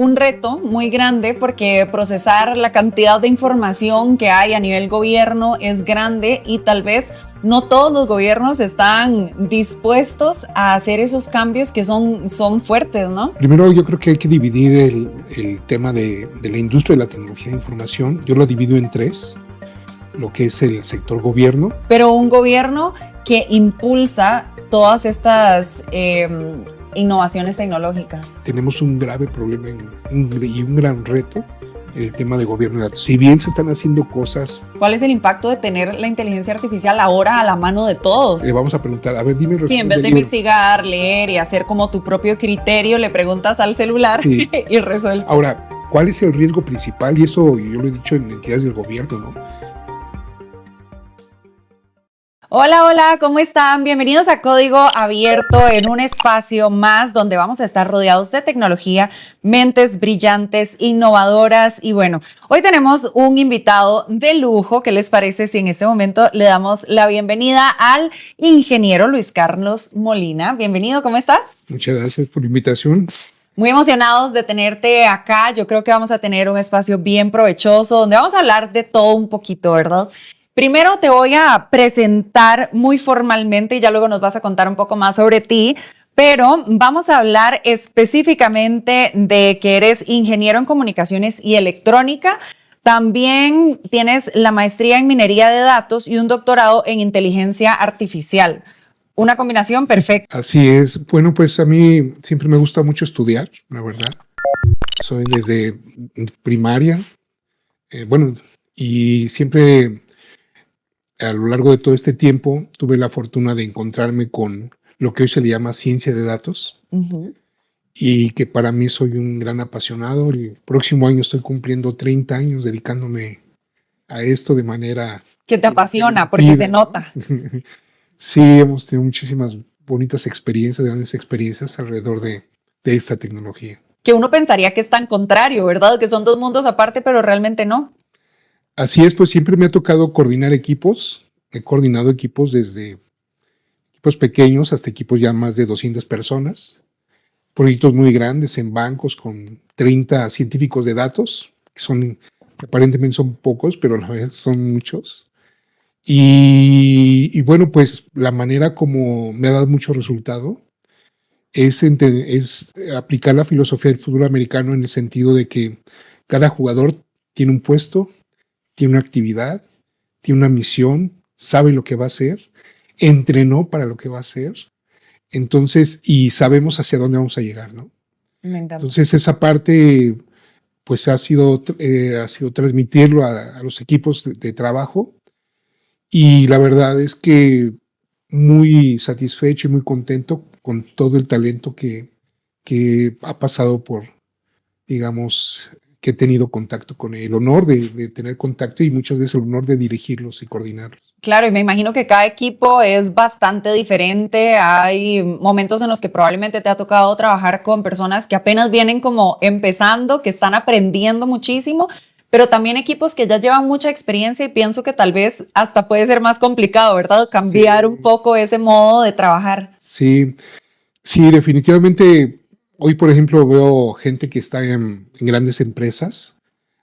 un reto muy grande porque procesar la cantidad de información que hay a nivel gobierno es grande y tal vez no todos los gobiernos están dispuestos a hacer esos cambios que son fuertes, ¿no? Primero, yo creo que hay que dividir el tema de la industria de la tecnología de información. Yo lo divido en tres, lo que es el sector gobierno. Pero un gobierno que impulsa todas estas innovaciones tecnológicas. Tenemos un grave problema y un gran reto en el tema de gobierno de datos. Si bien se están haciendo cosas... ¿Cuál es el impacto de tener la inteligencia artificial ahora a la mano de todos? Le vamos a preguntar, a ver, dime... Sí, en vez de investigar, leer y hacer como tu propio criterio, le preguntas al celular sí. Y resuelve. Ahora, ¿cuál es el riesgo principal? Y eso yo lo he dicho en entidades del gobierno, ¿no? Hola, hola, ¿cómo están? Bienvenidos a Código Abierto, en un espacio más donde vamos a estar rodeados de tecnología, mentes brillantes, innovadoras. Y bueno, hoy tenemos un invitado de lujo. ¿Qué les parece si en este momento le damos la bienvenida al ingeniero Luis Carlos Molina? Bienvenido, ¿cómo estás? Muchas gracias por la invitación. Muy emocionados de tenerte acá. Yo creo que vamos a tener un espacio bien provechoso donde vamos a hablar de todo un poquito, ¿verdad? Primero te voy a presentar muy formalmente y ya luego nos vas a contar un poco más sobre ti, pero vamos a hablar específicamente de que eres ingeniero en comunicaciones y electrónica. También tienes la maestría en minería de datos y un doctorado en inteligencia artificial. Una combinación perfecta. Así es. Bueno, pues a mí siempre me gusta mucho estudiar, la verdad. Soy desde primaria, y siempre... A lo largo de todo este tiempo tuve la fortuna de encontrarme con lo que hoy se le llama ciencia de datos y que para mí soy un gran apasionado. El próximo año estoy cumpliendo 30 años dedicándome a esto de manera... Que te apasiona porque se nota. Sí, hemos tenido muchísimas bonitas experiencias, grandes experiencias alrededor de esta tecnología. Que uno pensaría que es tan contrario, ¿verdad? Que son dos mundos aparte, pero realmente no. Así es, pues siempre me ha tocado coordinar equipos. He coordinado equipos desde equipos pequeños hasta equipos ya más de 200 personas. Proyectos muy grandes en bancos con 30 científicos de datos, que aparentemente son pocos, pero a la vez son muchos. Y bueno, pues la manera como me ha dado mucho resultado es aplicar la filosofía del fútbol americano en el sentido de que cada jugador tiene un puesto, tiene una actividad, tiene una misión, sabe lo que va a hacer, entrenó para lo que va a hacer, entonces, y sabemos hacia dónde vamos a llegar, ¿no? Me encanta. Entonces, esa parte, pues ha sido transmitirlo a los equipos de trabajo, y la verdad es que muy satisfecho y muy contento con todo el talento que ha pasado por, digamos, que he tenido contacto con él, el honor de tener contacto y muchas veces el honor de dirigirlos y coordinarlos. Claro, y me imagino que cada equipo es bastante diferente. Hay momentos en los que probablemente te ha tocado trabajar con personas que apenas vienen como empezando, que están aprendiendo muchísimo, pero también equipos que ya llevan mucha experiencia y pienso que tal vez hasta puede ser más complicado, ¿verdad? Cambiar un poco ese modo de trabajar. Sí, definitivamente. Hoy, por ejemplo, veo gente que está en grandes empresas.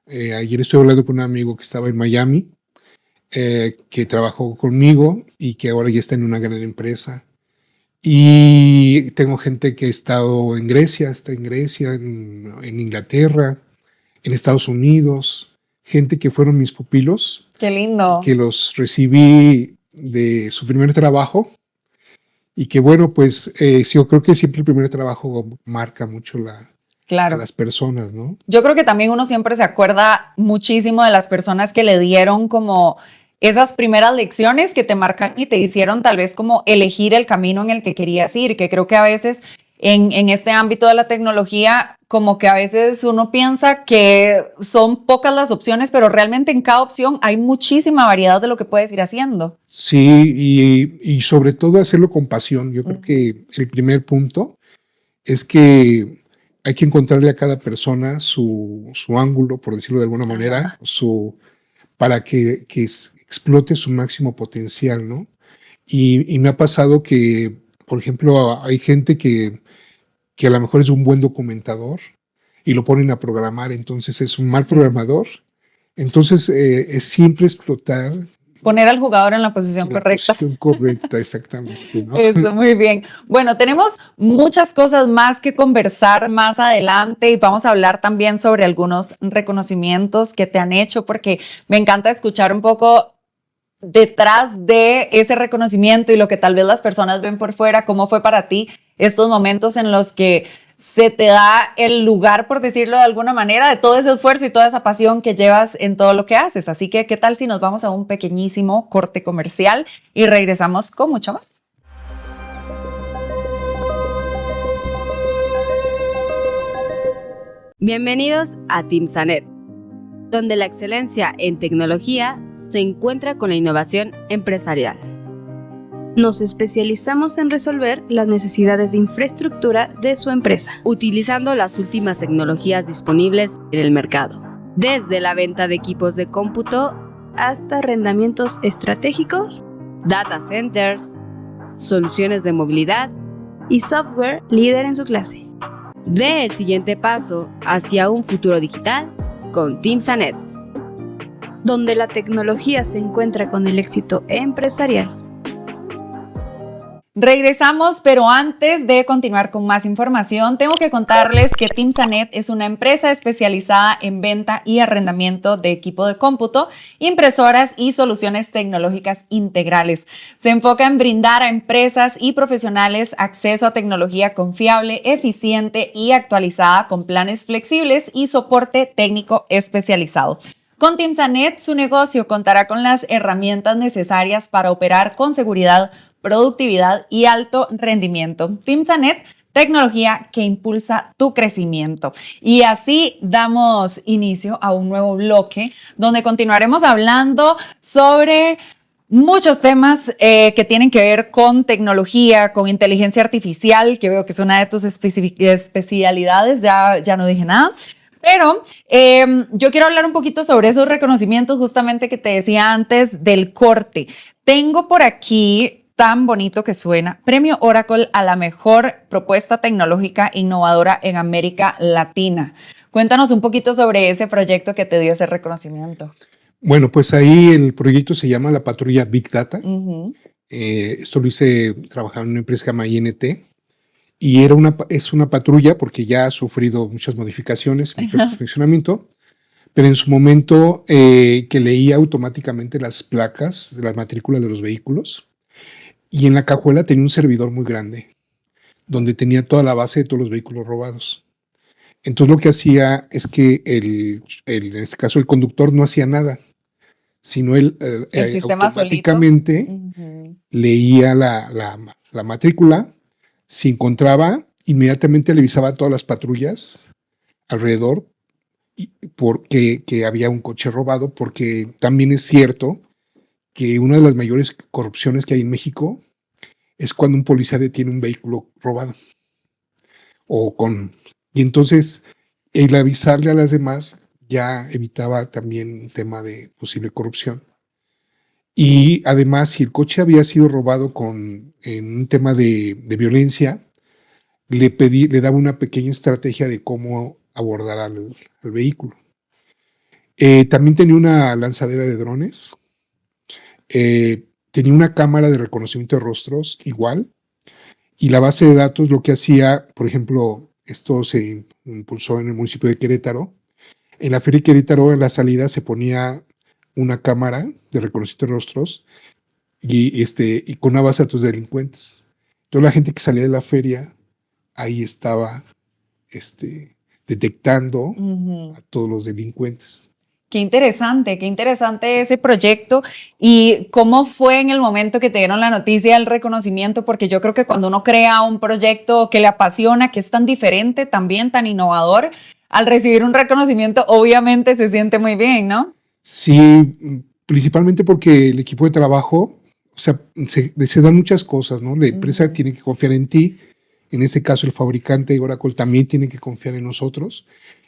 Ayer estuve hablando con un amigo que estaba en Miami, que trabajó conmigo y que ahora ya está en una gran empresa. Y tengo gente que ha estado en Grecia, en Inglaterra, en Estados Unidos, gente que fueron mis pupilos. ¡Qué lindo! Que los recibí de su primer trabajo. Y que bueno, pues yo creo que siempre el primer trabajo marca mucho a las personas, ¿no? Yo creo que también uno siempre se acuerda muchísimo de las personas que le dieron como esas primeras lecciones que te marcan y te hicieron tal vez como elegir el camino en el que querías ir, que creo que a veces en este ámbito de la tecnología, como que a veces uno piensa que son pocas las opciones, pero realmente en cada opción hay muchísima variedad de lo que puedes ir haciendo. Sí, y sobre todo hacerlo con pasión. Yo creo que el primer punto es que hay que encontrarle a cada persona su ángulo, por decirlo de alguna manera, para que explote su máximo potencial, ¿no? Y me ha pasado que, por ejemplo, hay gente que a lo mejor es un buen documentador y lo ponen a programar, entonces es un mal programador. Entonces es siempre explotar Poner al jugador en la posición la correcta. posición correcta, exactamente, ¿no? Eso, muy bien. Bueno, tenemos muchas cosas más que conversar más adelante y vamos a hablar también sobre algunos reconocimientos que te han hecho, porque me encanta escuchar un poco detrás de ese reconocimiento y lo que tal vez las personas ven por fuera. ¿Cómo fue para ti estos momentos en los que se te da el lugar, por decirlo de alguna manera, de todo ese esfuerzo y toda esa pasión que llevas en todo lo que haces? Así que, ¿qué tal si nos vamos a un pequeñísimo corte comercial y regresamos con mucho más? Bienvenidos a Timsanet, donde la excelencia en tecnología se encuentra con la innovación empresarial. Nos especializamos en resolver las necesidades de infraestructura de su empresa, utilizando las últimas tecnologías disponibles en el mercado. Desde la venta de equipos de cómputo hasta arrendamientos estratégicos, data centers, soluciones de movilidad y software líder en su clase. Dé el siguiente paso hacia un futuro digital con Timsanet, donde la tecnología se encuentra con el éxito empresarial. Regresamos, pero antes de continuar con más información, tengo que contarles que Timsanet es una empresa especializada en venta y arrendamiento de equipo de cómputo, impresoras y soluciones tecnológicas integrales. Se enfoca en brindar a empresas y profesionales acceso a tecnología confiable, eficiente y actualizada con planes flexibles y soporte técnico especializado. Con Timsanet, su negocio contará con las herramientas necesarias para operar con seguridad, productividad y alto rendimiento. Timsanet, tecnología que impulsa tu crecimiento. Y así damos inicio a un nuevo bloque donde continuaremos hablando sobre muchos temas que tienen que ver con tecnología, con inteligencia artificial, que veo que es una de tus especialidades, ya no dije nada. Pero yo quiero hablar un poquito sobre esos reconocimientos justamente que te decía antes del corte. Tengo por aquí, tan bonito que suena, Premio Oracle a la mejor propuesta tecnológica innovadora en América Latina. Cuéntanos un poquito sobre ese proyecto que te dio ese reconocimiento. Bueno, pues ahí el proyecto se llama la Patrulla Big Data. Esto lo hice trabajando en una empresa que se llama INT. Y es una patrulla porque ya ha sufrido muchas modificaciones en su funcionamiento, pero en su momento que leía automáticamente las placas de las matrículas de los vehículos y en la cajuela tenía un servidor muy grande donde tenía toda la base de todos los vehículos robados. Entonces lo que hacía es que en este caso el conductor no hacía nada, sino él sistema automáticamente leía la matrícula. Se encontraba, inmediatamente le avisaba a todas las patrullas alrededor porque que había un coche robado, porque también es cierto que una de las mayores corrupciones que hay en México es cuando un policía detiene un vehículo robado. Y entonces el avisarle a las demás ya evitaba también un tema de posible corrupción. Y además, si el coche había sido robado en un tema de violencia, le daba una pequeña estrategia de cómo abordar al vehículo. También tenía una lanzadera de drones, tenía una cámara de reconocimiento de rostros igual, y la base de datos lo que hacía, por ejemplo, esto se impulsó en el municipio de Querétaro. En la feria de Querétaro, en la salida, se ponía una cámara de reconocimiento de rostros y con una base de datos de delincuentes. Toda la gente que salía de la feria, ahí estaba detectando a todos los delincuentes. Qué interesante ese proyecto. ¿Y cómo fue en el momento que te dieron la noticia del reconocimiento? Porque yo creo que cuando uno crea un proyecto que le apasiona, que es tan diferente, también tan innovador, al recibir un reconocimiento, obviamente se siente muy bien, ¿no? Sí, principalmente porque el equipo de trabajo, o sea, se dan muchas cosas, ¿no? La empresa tiene que confiar en ti. En este caso, el fabricante Oracle también tiene que confiar en nosotros.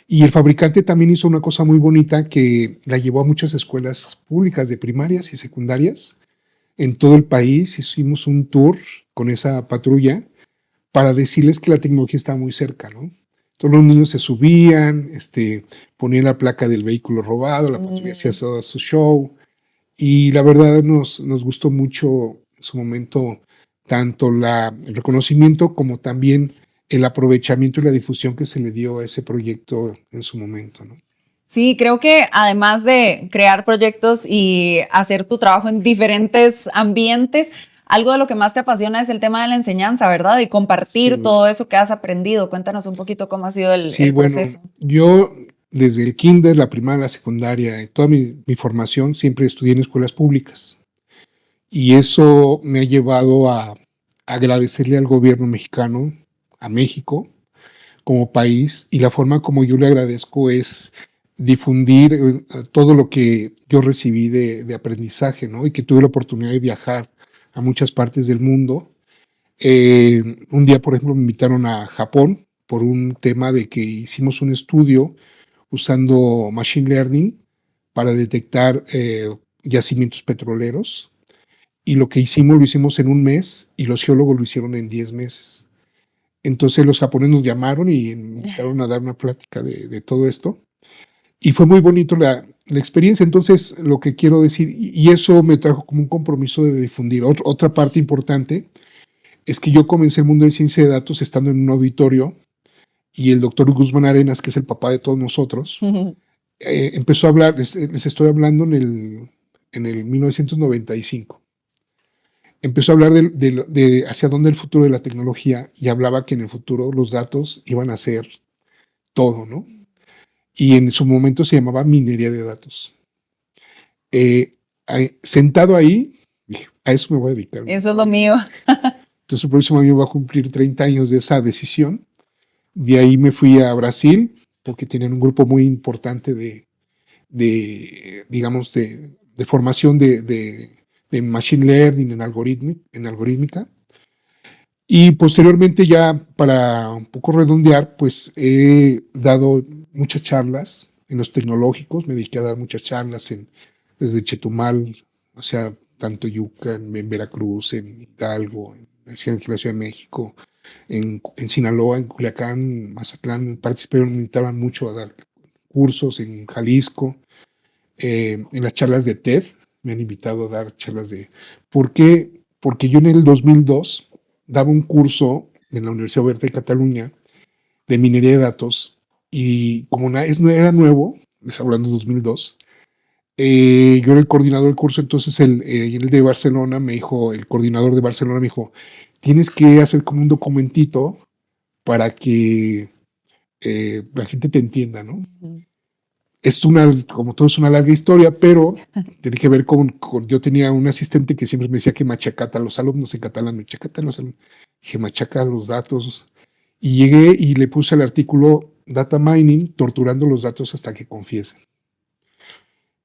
Y el fabricante también hizo una cosa muy bonita que la llevó a muchas escuelas públicas de primarias y secundarias en todo el país. Hicimos un tour con esa patrulla para decirles que la tecnología está muy cerca, ¿no? Todos los niños se subían, ponían la placa del vehículo robado, la patrulla hacía su show. Y la verdad nos gustó mucho en su momento tanto el reconocimiento como también el aprovechamiento y la difusión que se le dio a ese proyecto en su momento, ¿no? Sí, creo que además de crear proyectos y hacer tu trabajo en diferentes ambientes, algo de lo que más te apasiona es el tema de la enseñanza, ¿verdad? Y compartir todo eso que has aprendido. Cuéntanos un poquito cómo ha sido el proceso. Bueno, yo desde el kinder, la primaria, la secundaria, toda mi formación siempre estudié en escuelas públicas. Y eso me ha llevado a agradecerle al gobierno mexicano, a México como país, y la forma como yo le agradezco es difundir todo lo que yo recibí de aprendizaje, ¿no? Y que tuve la oportunidad de viajar a muchas partes del mundo. Un día, por ejemplo, me invitaron a Japón por un tema de que hicimos un estudio usando Machine Learning para detectar yacimientos petroleros. Y lo hicimos en un mes y los geólogos lo hicieron en 10 meses. Entonces los japoneses nos llamaron y me invitaron a dar una plática de todo esto. Y fue muy bonito la experiencia. Entonces, lo que quiero decir, y eso me trajo como un compromiso de difundir. Otra parte importante es que yo comencé el mundo de ciencia de datos estando en un auditorio y el doctor Guzmán Arenas, que es el papá de todos nosotros, empezó a hablar, les estoy hablando en el 1995. Empezó a hablar de hacia dónde el futuro de la tecnología y hablaba que en el futuro los datos iban a ser todo, ¿no? Y en su momento se llamaba minería de datos. Sentado ahí, dije, a eso me voy a dedicar. Eso es lo mío. Entonces el próximo año va a cumplir 30 años de esa decisión. De ahí me fui a Brasil, porque tienen un grupo muy importante digamos, de formación de Machine Learning en algorítmica. Y posteriormente ya, para un poco redondear, pues he dado muchas charlas en los tecnológicos, me dediqué a dar muchas charlas desde Chetumal, o sea, tanto Yucatán, en Veracruz, en Hidalgo, en la Ciudad de México, en Sinaloa, en Culiacán, Mazatlán, me invitaban mucho a dar cursos en Jalisco, en las charlas de TED, me han invitado a dar charlas de... ¿Por qué? Porque yo en el 2002 daba un curso en la Universidad Oberta de Cataluña de minería de datos y como no era nuevo, les hablando de 2002, yo era el coordinador del curso, entonces el de Barcelona el coordinador de Barcelona me dijo, tienes que hacer como un documentito para que la gente te entienda, ¿no? Como todo es una larga historia, pero tiene que ver yo tenía un asistente que siempre me decía que machacata a los alumnos en catalán, machacata a los alumnos, dije machaca los datos, y llegué y le puse el artículo Data Mining, torturando los datos hasta que confiesen.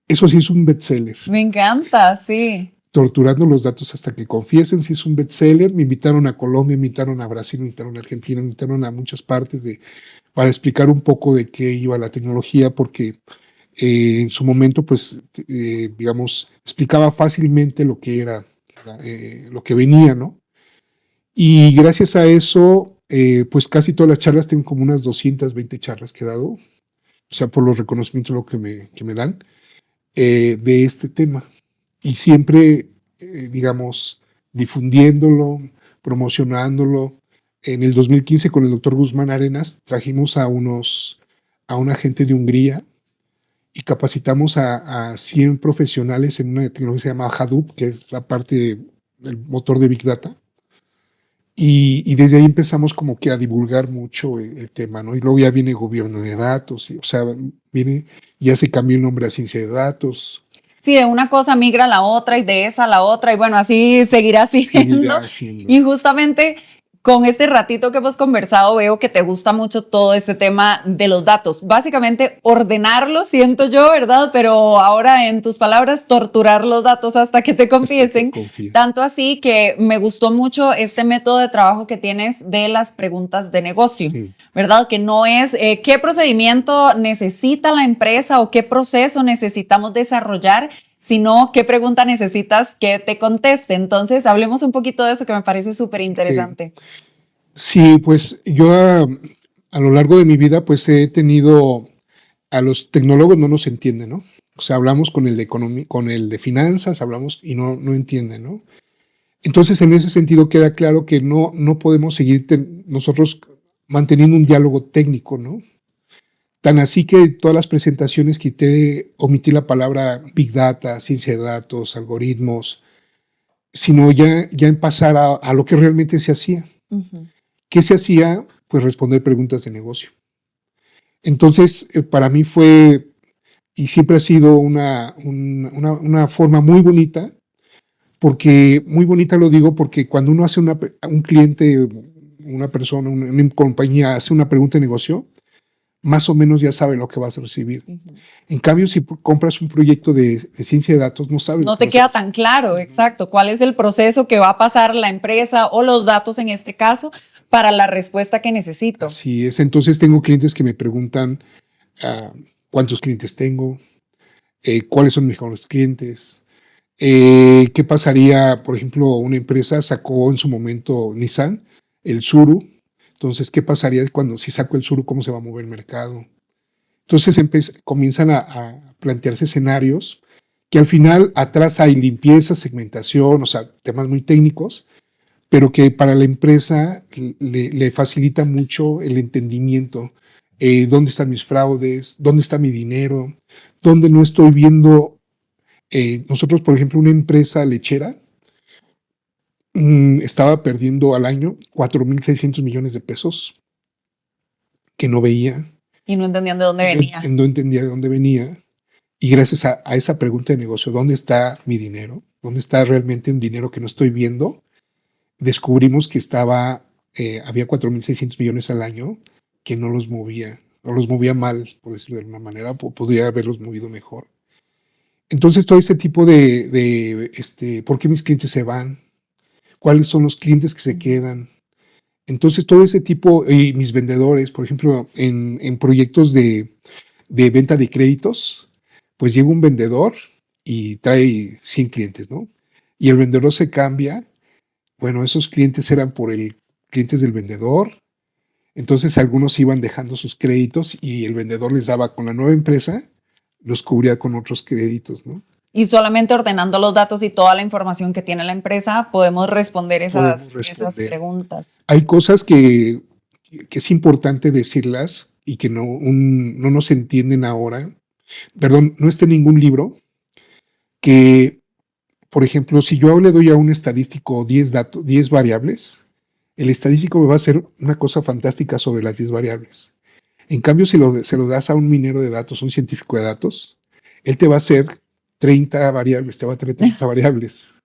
Eso sí es un bestseller. Me encanta, sí. Torturando los datos hasta que confiesen, sí es un bestseller. Me invitaron a Colombia, me invitaron a Brasil, me invitaron a Argentina, me invitaron a muchas partes para explicar un poco de qué iba la tecnología, porque en su momento, pues, digamos, explicaba fácilmente lo que era, lo que venía, ¿no? Y gracias a eso, pues casi todas las charlas, tengo como unas 220 charlas que he dado, o sea, por los reconocimientos que me dan, de este tema. Y siempre, digamos, difundiéndolo, promocionándolo. En el 2015 con el doctor Guzmán Arenas trajimos a una gente de Hungría y capacitamos a 100 profesionales en una tecnología que se llama Hadoop, que es la parte del motor de Big Data. Y desde ahí empezamos como que a divulgar mucho el tema, ¿no? Y luego ya viene gobierno de datos, o sea, ya se cambió el nombre a ciencia de datos. Sí, de una cosa migra a la otra y de esa a la otra y bueno, así seguirá siendo. Y justamente con este ratito que hemos conversado veo que te gusta mucho todo este tema de los datos. Básicamente ordenarlos, siento yo, ¿verdad? Pero ahora en tus palabras, torturar los datos hasta que te confiesen. Tanto así que me gustó mucho este método de trabajo que tienes de las preguntas de negocio, sí. ¿Verdad? Que no es qué procedimiento necesita la empresa o qué proceso necesitamos desarrollar, sino qué pregunta necesitas que te conteste. Entonces, hablemos un poquito de eso que me parece súper interesante. Sí, pues yo a lo largo de mi vida, pues he tenido, a los tecnólogos no nos entienden, ¿no? O sea, hablamos con el de economía, con el de finanzas, hablamos y no entienden, ¿no? Entonces, en ese sentido queda claro que no podemos seguir nosotros manteniendo un diálogo técnico, ¿no? Tan así que todas las presentaciones quité, omití la palabra Big Data, ciencia de datos, algoritmos, sino ya en pasar a lo que realmente se hacía. Ujú. ¿Qué se hacía? Pues responder preguntas de negocio. Entonces, para mí fue, y siempre ha sido una forma muy bonita, porque muy bonita lo digo porque cuando uno hace un cliente, una persona, una compañía hace una pregunta de negocio, más o menos ya sabe lo que vas a recibir. Ujú. En cambio, si compras un proyecto de ciencia de datos, no sabes. No te queda tan claro, exacto, cuál es el proceso que va a pasar la empresa o los datos en este caso para la respuesta que necesito. Así es. Entonces tengo clientes que me preguntan cuántos clientes tengo, cuáles son mis mejores clientes, qué pasaría, por ejemplo, una empresa sacó en su momento Nissan, el Tsuru. Entonces, ¿qué pasaría si saco el Tsuru? ¿Cómo se va a mover el mercado? Entonces comienzan a plantearse escenarios que al final atrás hay limpieza, segmentación, o sea, temas muy técnicos, pero que para la empresa le facilita mucho el entendimiento. ¿Dónde están mis fraudes? ¿Dónde está mi dinero? ¿Dónde no estoy viendo? Nosotros, por ejemplo, una empresa lechera estaba perdiendo al año 4,600 millones de pesos que no veía. Y no entendían de dónde venía. No entendía de dónde venía. Y gracias a esa pregunta de negocio, ¿dónde está mi dinero? ¿Dónde está realmente un dinero que no estoy viendo? Descubrimos que había 4,600 millones al año que no los movía, o los movía mal, por decirlo de alguna manera, podría haberlos movido mejor. Entonces, todo ese tipo ¿por qué mis clientes se van? ¿Cuáles son los clientes que se quedan? Entonces, todo ese tipo, y mis vendedores, por ejemplo, en proyectos de venta de créditos, pues llega un vendedor y trae 100 clientes, ¿no? Y el vendedor se cambia. Bueno, esos clientes eran clientes del vendedor. Entonces, algunos iban dejando sus créditos y el vendedor les daba con la nueva empresa, los cubría con otros créditos, ¿no? Y solamente ordenando los datos y toda la información que tiene la empresa, podemos responder esas preguntas. Hay cosas que es importante decirlas y que no nos entienden ahora. Perdón, no está en ningún libro que, por ejemplo, si yo le doy a un estadístico 10 variables, el estadístico me va a hacer una cosa fantástica sobre las 10 variables. En cambio, si se lo das a un minero de datos, un científico de datos, él te va a hacer 30 variables, te va a traer 30 variables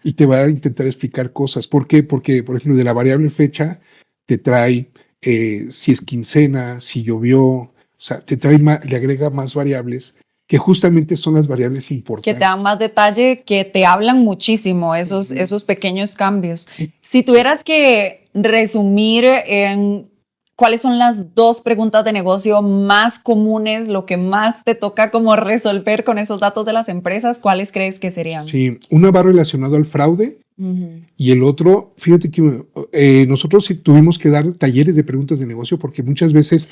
y te va a intentar explicar cosas. ¿Por qué? Porque, por ejemplo, de la variable fecha te trae si es quincena, si llovió, o sea, le agrega más variables que justamente son las variables importantes. Que te dan más detalle, que te hablan muchísimo esos pequeños cambios. Si tuvieras que resumir en cuáles son las 2 preguntas de negocio más comunes, lo que más te toca como resolver con esos datos de las empresas, ¿cuáles crees que serían? Sí, una va relacionada al fraude y el otro, fíjate que nosotros sí tuvimos que dar talleres de preguntas de negocio porque muchas veces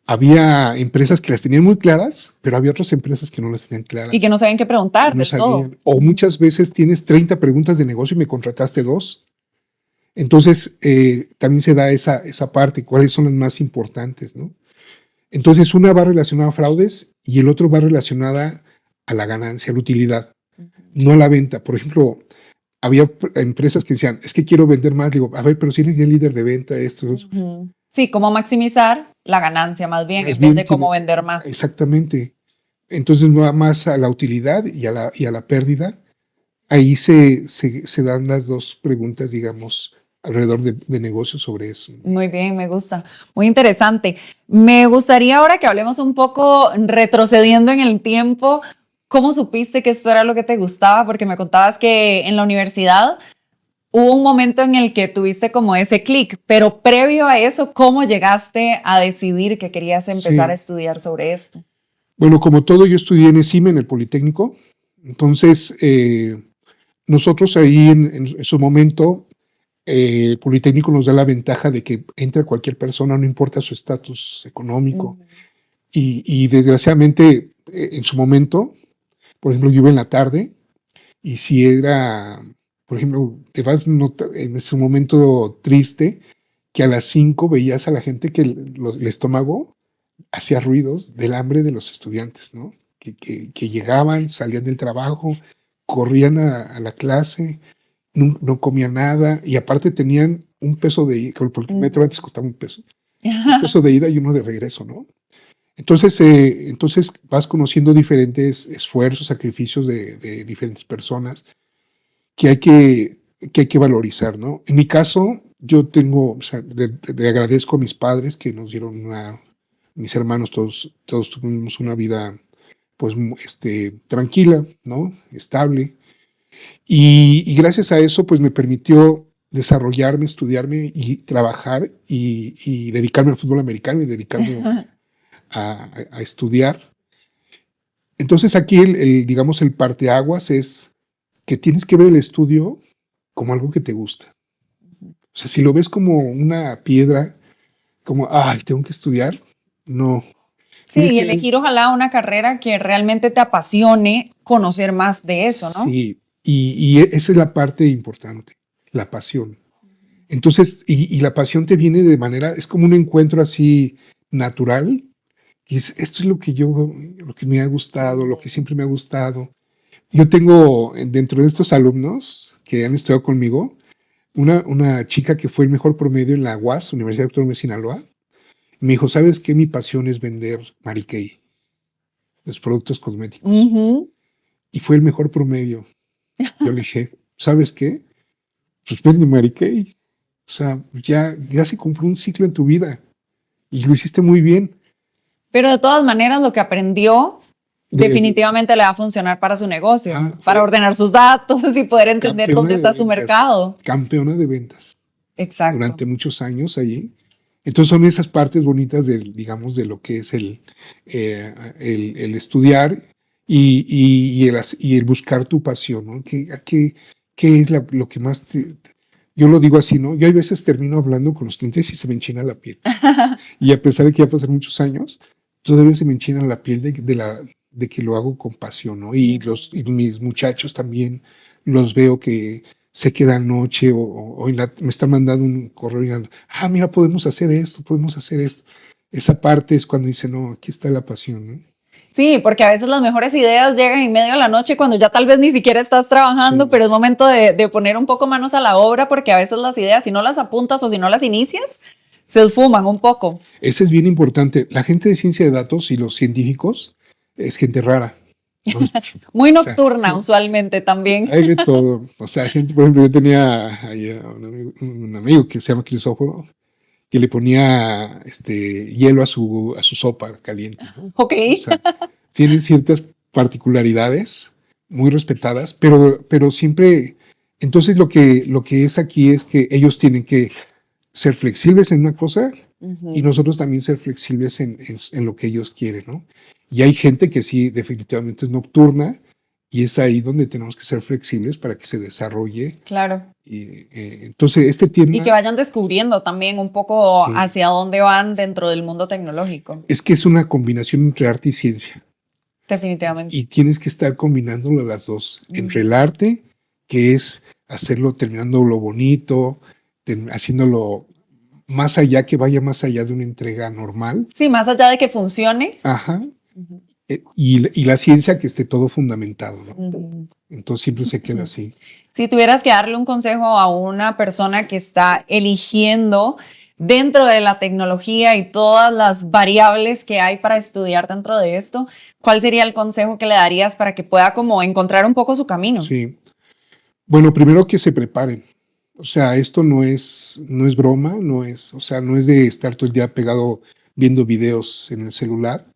había empresas que las tenían muy claras, pero había otras empresas que no las tenían claras. Y que no sabían qué preguntar de todo. O muchas veces tienes 30 preguntas de negocio y me contrataste 2. Entonces, también se da esa parte, cuáles son las más importantes, ¿no? Entonces, una va relacionada a fraudes y el otro va relacionada a la ganancia, a la utilidad, no a la venta. Por ejemplo, había empresas que decían, es que quiero vender más. Digo, a ver, pero si eres ya el líder de venta, esto. Sí, cómo maximizar la ganancia más bien, en vez de cómo vender más. Exactamente. Entonces, va más a la utilidad y a la pérdida. Ahí se dan las 2 preguntas, digamos, alrededor de negocios sobre eso. Muy bien, me gusta. Muy interesante. Me gustaría ahora que hablemos un poco retrocediendo en el tiempo. ¿Cómo supiste que esto era lo que te gustaba? Porque me contabas que en la universidad hubo un momento en el que tuviste como ese clic, pero previo a eso, ¿cómo llegaste a decidir que querías empezar a estudiar sobre esto? Bueno, como todo, yo estudié en ESIM, en el Politécnico. Entonces, nosotros ahí en su momento El Politécnico nos da la ventaja de que entra cualquier persona, no importa su estatus económico. Y desgraciadamente, en su momento, por ejemplo, yo iba en la tarde y si era, por ejemplo, te vas en ese momento triste, que a las 5 veías a la gente que el estómago hacía ruidos del hambre de los estudiantes, ¿no? Que llegaban, salían del trabajo, corrían a la clase, no comían nada y aparte tenían un peso de ida, porque el metro antes costaba un peso de ida y uno de regreso, ¿no? Entonces vas conociendo diferentes esfuerzos, sacrificios de diferentes personas que hay que valorizar, ¿no? En mi caso, yo tengo, o sea, le agradezco a mis padres que nos dieron mis hermanos, todos tuvimos una vida, pues, tranquila, ¿no? Estable. Y gracias a eso, pues, me permitió desarrollarme, estudiarme y trabajar y dedicarme al fútbol americano y dedicarme a estudiar. Entonces aquí digamos, el parteaguas es que tienes que ver el estudio como algo que te gusta. O sea, si lo ves como una piedra, como, ay, tengo que estudiar, no. Sí, y elegir ojalá una carrera que realmente te apasione conocer más de eso, ¿no? Sí, y esa es la parte importante, la pasión. Entonces, y la pasión te viene de manera, es como un encuentro así natural. Y esto es lo que me ha gustado, lo que siempre me ha gustado. Yo tengo dentro de estos alumnos que han estudiado conmigo, una chica que fue el mejor promedio en la UAS, Universidad Autónoma de Sinaloa. Me dijo, ¿sabes qué? Mi pasión es vender Mary Kay, los productos cosméticos. Y fue el mejor promedio. Yo le dije, ¿sabes qué? Pues vende Mary Kay. O sea, ya se cumplió un ciclo en tu vida y lo hiciste muy bien. Pero de todas maneras, lo que aprendió definitivamente le va a funcionar para su negocio, para ordenar sus datos y poder entender dónde está su mercado. Campeona de ventas. Exacto. Durante muchos años allí. Entonces son esas partes bonitas digamos, de lo que es el estudiar y el buscar tu pasión, ¿no? ¿Qué es lo que más yo lo digo así, ¿no? Yo a veces termino hablando con los clientes y se me enchina la piel. Y a pesar de que ya pasaron muchos años, todavía se me enchina la piel de que lo hago con pasión, ¿no? Y mis muchachos también los veo que se quedan noche o me están mandando un correo y digan, mira, podemos hacer esto. Esa parte es cuando dicen, no, aquí está la pasión, ¿no? Sí, porque a veces las mejores ideas llegan en medio de la noche cuando ya tal vez ni siquiera estás trabajando, pero es momento de poner un poco manos a la obra porque a veces las ideas, si no las apuntas o si no las inicias, se esfuman un poco. Ese es bien importante. La gente de ciencia de datos y los científicos es gente rara. ¿No? Muy nocturna, usualmente también. Hay de todo. O sea, gente, por ejemplo, yo tenía un amigo que se llama Crisóforo, que le ponía hielo a su sopa caliente. Ok. O sea, tienen ciertas particularidades muy respetadas, pero siempre. Entonces lo que es aquí es que ellos tienen que ser flexibles en una cosa y nosotros también ser flexibles en lo que ellos quieren, ¿no? Y hay gente que sí, definitivamente es nocturna y es ahí donde tenemos que ser flexibles para que se desarrolle. Claro. Y, entonces, tema... Y que vayan descubriendo también un poco hacia dónde van dentro del mundo tecnológico. Es que es una combinación entre arte y ciencia. Definitivamente. Y tienes que estar combinándolo las dos. Entre el arte, que es hacerlo, terminando lo bonito, haciéndolo más allá, que vaya más allá de una entrega normal. Sí, más allá de que funcione. Ajá. Y la ciencia, que esté todo fundamentado, ¿no? Entonces siempre se queda así. Si tuvieras que darle un consejo a una persona que está eligiendo dentro de la tecnología y todas las variables que hay para estudiar dentro de esto, ¿cuál sería el consejo que le darías para que pueda como encontrar un poco su camino? Sí. Bueno, primero que se preparen. O sea, esto no es broma, no es de estar todo el día pegado viendo videos en el celular.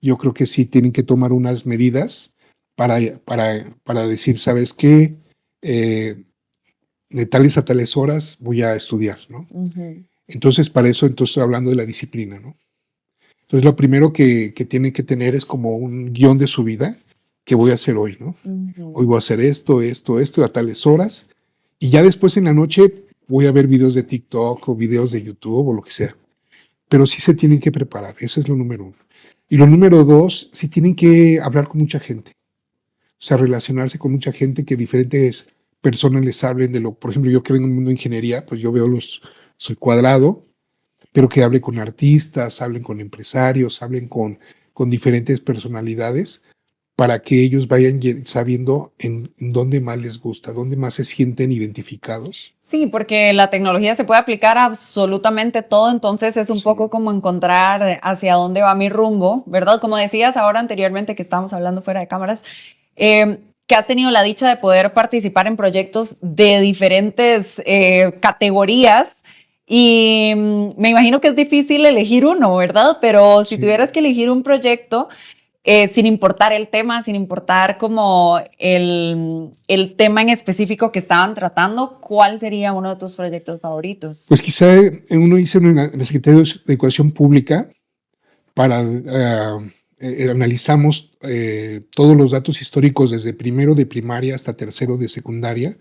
Yo creo que sí tienen que tomar unas medidas para decir, ¿sabes qué? De tales a tales horas voy a estudiar, ¿no? Entonces, para eso, estoy hablando de la disciplina, ¿no? Entonces, lo primero que tienen que tener es como un guión de su vida. ¿Qué voy a hacer hoy, no? Hoy voy a hacer esto, a tales horas. Y ya después en la noche voy a ver videos de TikTok o videos de YouTube o lo que sea. Pero sí se tienen que preparar, eso es lo número uno. Y lo número dos, sí tienen que hablar con mucha gente. O sea, relacionarse con mucha gente, que diferentes personas les hablen de lo, por ejemplo, yo que vengo del mundo de ingeniería, pues yo veo soy cuadrado, pero que hable con artistas, hablen con empresarios, hablen con diferentes personalidades, para que ellos vayan sabiendo en dónde más les gusta, dónde más se sienten identificados. Sí, porque la tecnología se puede aplicar a absolutamente todo, entonces es un Sí. poco como encontrar hacia dónde va mi rumbo, ¿verdad? Como decías ahora anteriormente que estábamos hablando fuera de cámaras, que has tenido la dicha de poder participar en proyectos de diferentes categorías y me imagino que es difícil elegir uno, ¿verdad? Pero si Sí. tuvieras que elegir un proyecto, sin importar el tema, sin importar como el tema en específico que estaban tratando, ¿cuál sería uno de tus proyectos favoritos? Pues quizá uno hizo en la Secretaría de Educación Pública para analizamos todos los datos históricos desde primero de primaria hasta tercero de secundaria,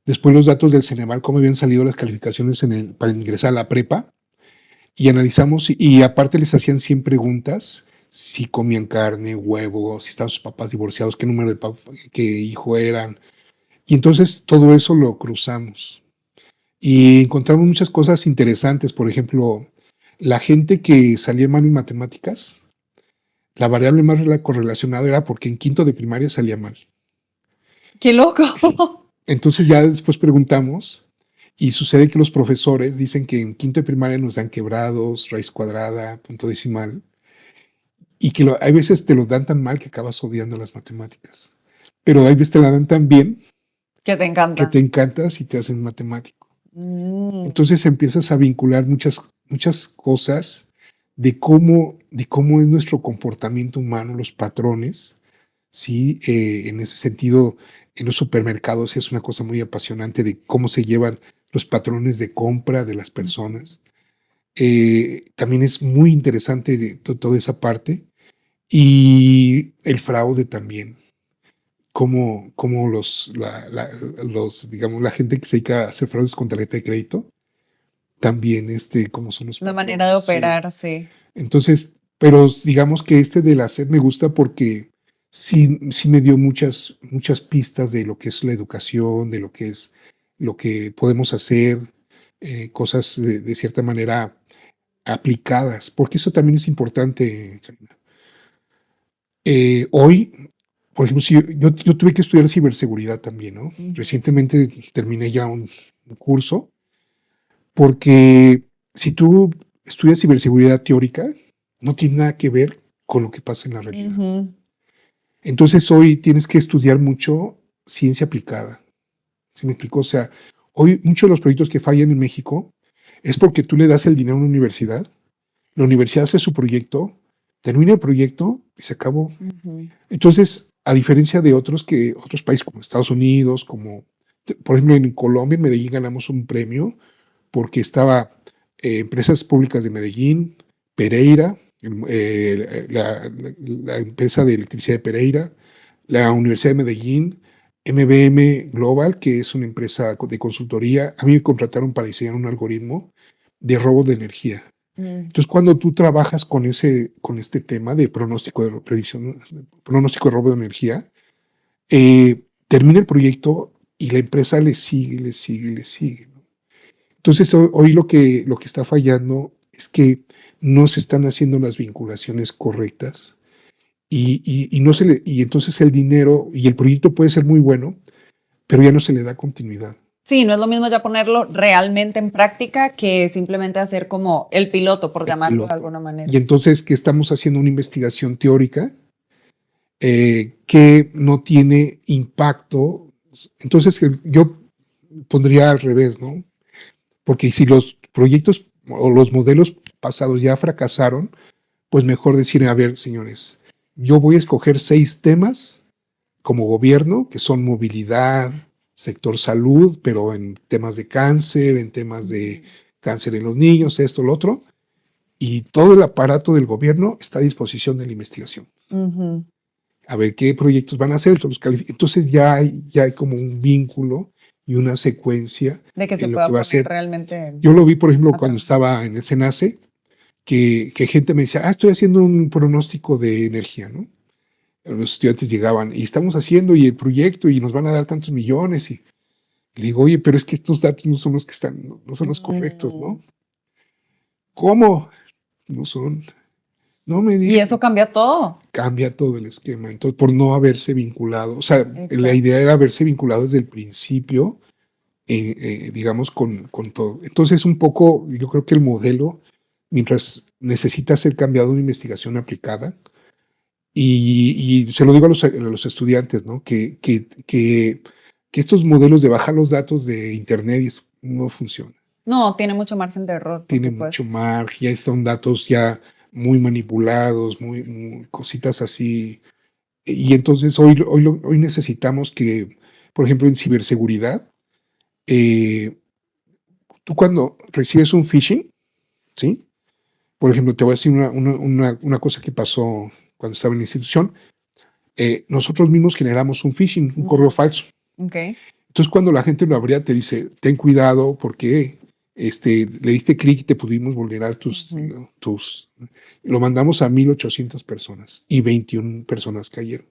después los datos del Ceneval, cómo habían salido las calificaciones para ingresar a la prepa, y analizamos, y aparte les hacían 100 preguntas, si comían carne, huevo, si estaban sus papás divorciados, qué número de qué hijo eran, y entonces todo eso lo cruzamos. Y encontramos muchas cosas interesantes, por ejemplo, la gente que salía mal en matemáticas, la variable más correlacionada era porque en quinto de primaria salía mal. ¡Qué loco! Entonces ya después preguntamos y sucede que los profesores dicen que en quinto de primaria nos dan quebrados, raíz cuadrada, punto decimal, y que hay veces te los dan tan mal que acabas odiando las matemáticas. Pero hay veces te la dan tan bien Que te encanta. que te encantas y te hacen matemático. Mm. Entonces empiezas a vincular muchas cosas de cómo es nuestro comportamiento humano, los patrones, ¿sí? En ese sentido, en los supermercados es una cosa muy apasionante de cómo se llevan los patrones de compra de las personas. También es muy interesante toda esa parte. Y el fraude también. Cómo digamos, la gente que se dedica a hacer fraudes con tarjeta de crédito, también cómo son los La patrones, manera de sí. operar, sí. Entonces, pero digamos que de la SED me gusta porque sí me dio muchas pistas de lo que es la educación, de lo que podemos hacer, cosas de cierta manera aplicadas, porque eso también es importante, Karina. Hoy, por ejemplo, yo tuve que estudiar ciberseguridad también, ¿no? Recientemente terminé ya un curso, porque si tú estudias ciberseguridad teórica, no tiene nada que ver con lo que pasa en la realidad. Ujú. Entonces hoy tienes que estudiar mucho ciencia aplicada. ¿Sí me explico? O sea, hoy muchos de los proyectos que fallan en México es porque tú le das el dinero a una universidad, la universidad hace su proyecto, termina el proyecto y se acabó. Ujú. Entonces, a diferencia de otros países como Estados Unidos, como por ejemplo en Colombia, en Medellín ganamos un premio porque estaba Empresas Públicas de Medellín, Pereira, la empresa de electricidad de Pereira, la Universidad de Medellín, MBM Global, que es una empresa de consultoría. A mí me contrataron para diseñar un algoritmo de robo de energía. Entonces, cuando tú trabajas con este tema de pronóstico de pronóstico de robo de energía, termina el proyecto y la empresa le sigue. ¿No? Entonces, hoy lo que está fallando es que no se están haciendo las vinculaciones correctas y entonces el dinero y el proyecto puede ser muy bueno, pero ya no se le da continuidad. Sí, no es lo mismo ya ponerlo realmente en práctica que simplemente hacer como el piloto, por llamarlo de alguna manera. Y entonces que estamos haciendo una investigación teórica que no tiene impacto. Entonces yo pondría al revés, ¿no? Porque si los proyectos o los modelos pasados ya fracasaron, pues mejor decir, a ver, señores, yo voy a escoger 6 temas como gobierno, que son movilidad, sector salud, pero en temas de cáncer, en temas de cáncer en los niños, esto, lo otro, y todo el aparato del gobierno está a disposición de la investigación. A ver qué proyectos van a hacer, entonces ya hay como un vínculo y una secuencia De que se en lo pueda que va a poner ser. realmente. Yo lo vi, por ejemplo, Ajá. cuando estaba en el SENACE, que gente me decía, estoy haciendo un pronóstico de energía, ¿no? Los estudiantes llegaban y estamos haciendo y el proyecto y nos van a dar tantos millones y le digo, oye, pero es que estos datos no son los que están, no son los correctos, ¿no? ¿Cómo? No son. No me Y digas. eso cambia todo. Cambia todo el esquema. Entonces, por no haberse vinculado, o sea, la Exacto. idea era haberse vinculado desde el principio, digamos, con todo. Entonces, un poco, yo creo que el modelo, mientras necesita ser cambiado una investigación aplicada, y se lo digo a los estudiantes, ¿no? Que estos modelos de bajar los datos de Internet no funcionan. No, tiene mucho margen de error. Tiene mucho margen, ya están datos ya muy manipulados, muy cositas así. Y entonces hoy necesitamos que, por ejemplo, en ciberseguridad, tú cuando recibes un phishing, ¿sí? Por ejemplo, te voy a decir una cosa que pasó cuando estaba en la institución. Nosotros mismos generamos un phishing, un correo falso. Ok. Entonces, cuando la gente lo abría, te dice, ten cuidado porque le diste clic y te pudimos vulnerar tus. Lo mandamos a 1,800 personas y 21 personas cayeron.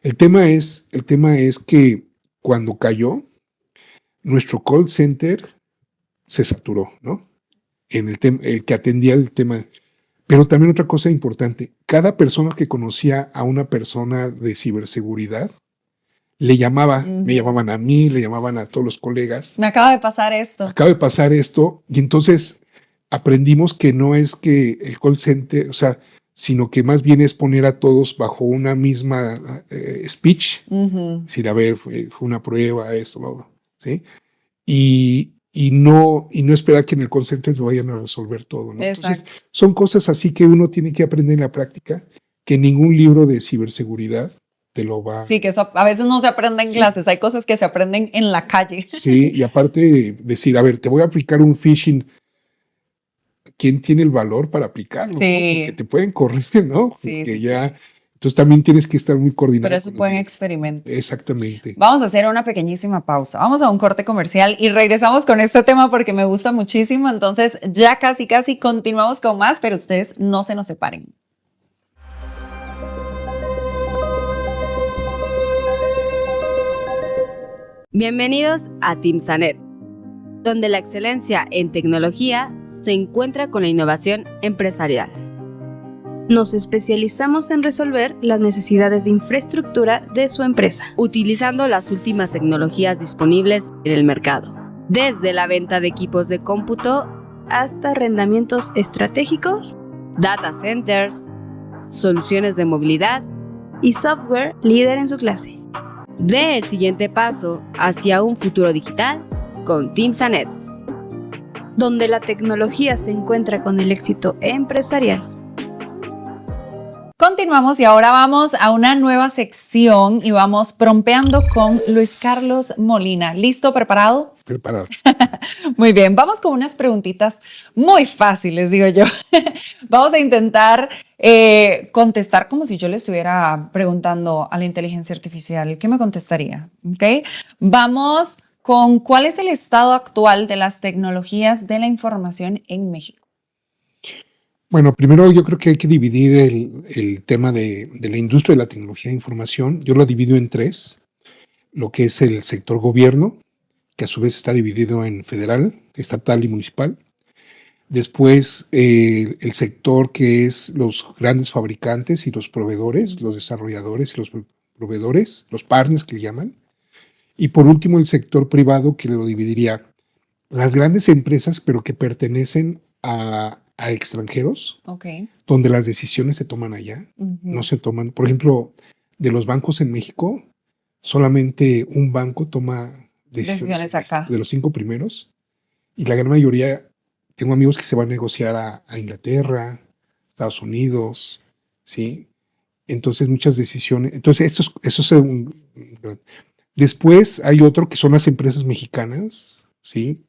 El tema es que cuando cayó, nuestro call center se saturó, ¿no? El que atendía el tema. Pero también otra cosa importante, cada persona que conocía a una persona de ciberseguridad, le llamaba, me llamaban a mí, le llamaban a todos los colegas. Me acaba de pasar esto. Acaba de pasar esto, y entonces aprendimos que no es que el call center, o sea, sino que más bien es poner a todos bajo una misma speech, decir, a ver, fue una prueba, esto, lo otro, ¿sí? Y no esperar que en el call center se vayan a resolver todo, ¿no? Entonces, son cosas así que uno tiene que aprender en la práctica, que ningún libro de ciberseguridad te lo va. Sí, que eso a veces no se aprende en clases, hay cosas que se aprenden en la calle. Sí, y aparte decir, a ver, te voy a aplicar un phishing, ¿quién tiene el valor para aplicarlo? Sí. ¿No? Porque te pueden correr, ¿no? Sí, porque sí, ya. Entonces también tienes que estar muy coordinado. Pero eso pueden experimentar. Exactamente. Vamos a hacer una pequeñísima pausa. Vamos a un corte comercial y regresamos con este tema porque me gusta muchísimo. Entonces ya casi continuamos con más, pero ustedes no se nos separen. Bienvenidos a Timsanet, donde la excelencia en tecnología se encuentra con la innovación empresarial. Nos especializamos en resolver las necesidades de infraestructura de su empresa, utilizando las últimas tecnologías disponibles en el mercado. Desde la venta de equipos de cómputo hasta arrendamientos estratégicos, data centers, soluciones de movilidad y software líder en su clase. Dé el siguiente paso hacia un futuro digital con Timsanet, donde la tecnología se encuentra con el éxito empresarial. Continuamos y ahora vamos a una nueva sección y vamos prompeando con Luis Carlos Molina. ¿Listo? ¿Preparado? Preparado. Muy bien, vamos con unas preguntitas muy fáciles, digo yo. Vamos a intentar contestar como si yo le estuviera preguntando a la inteligencia artificial. ¿Qué me contestaría? ¿Okay? Vamos con ¿cuál es el estado actual de las tecnologías de la información en México? Bueno, primero yo creo que hay que dividir el tema de la industria de la tecnología de información. Yo lo divido en tres, lo que es el sector gobierno, que a su vez está dividido en federal, estatal y municipal. Después el sector que es los grandes fabricantes y los proveedores, los desarrolladores y los proveedores, los partners que le llaman. Y por último el sector privado, que lo dividiría las grandes empresas, pero que pertenecen a extranjeros, donde las decisiones se toman allá, no se toman, por ejemplo, de los bancos en México, solamente un banco toma decisiones acá. De los 5 primeros, y la gran mayoría, tengo amigos que se van a negociar a Inglaterra, Estados Unidos, ¿sí? Entonces muchas decisiones, entonces eso es un gran. Después hay otro que son las empresas mexicanas, ¿sí?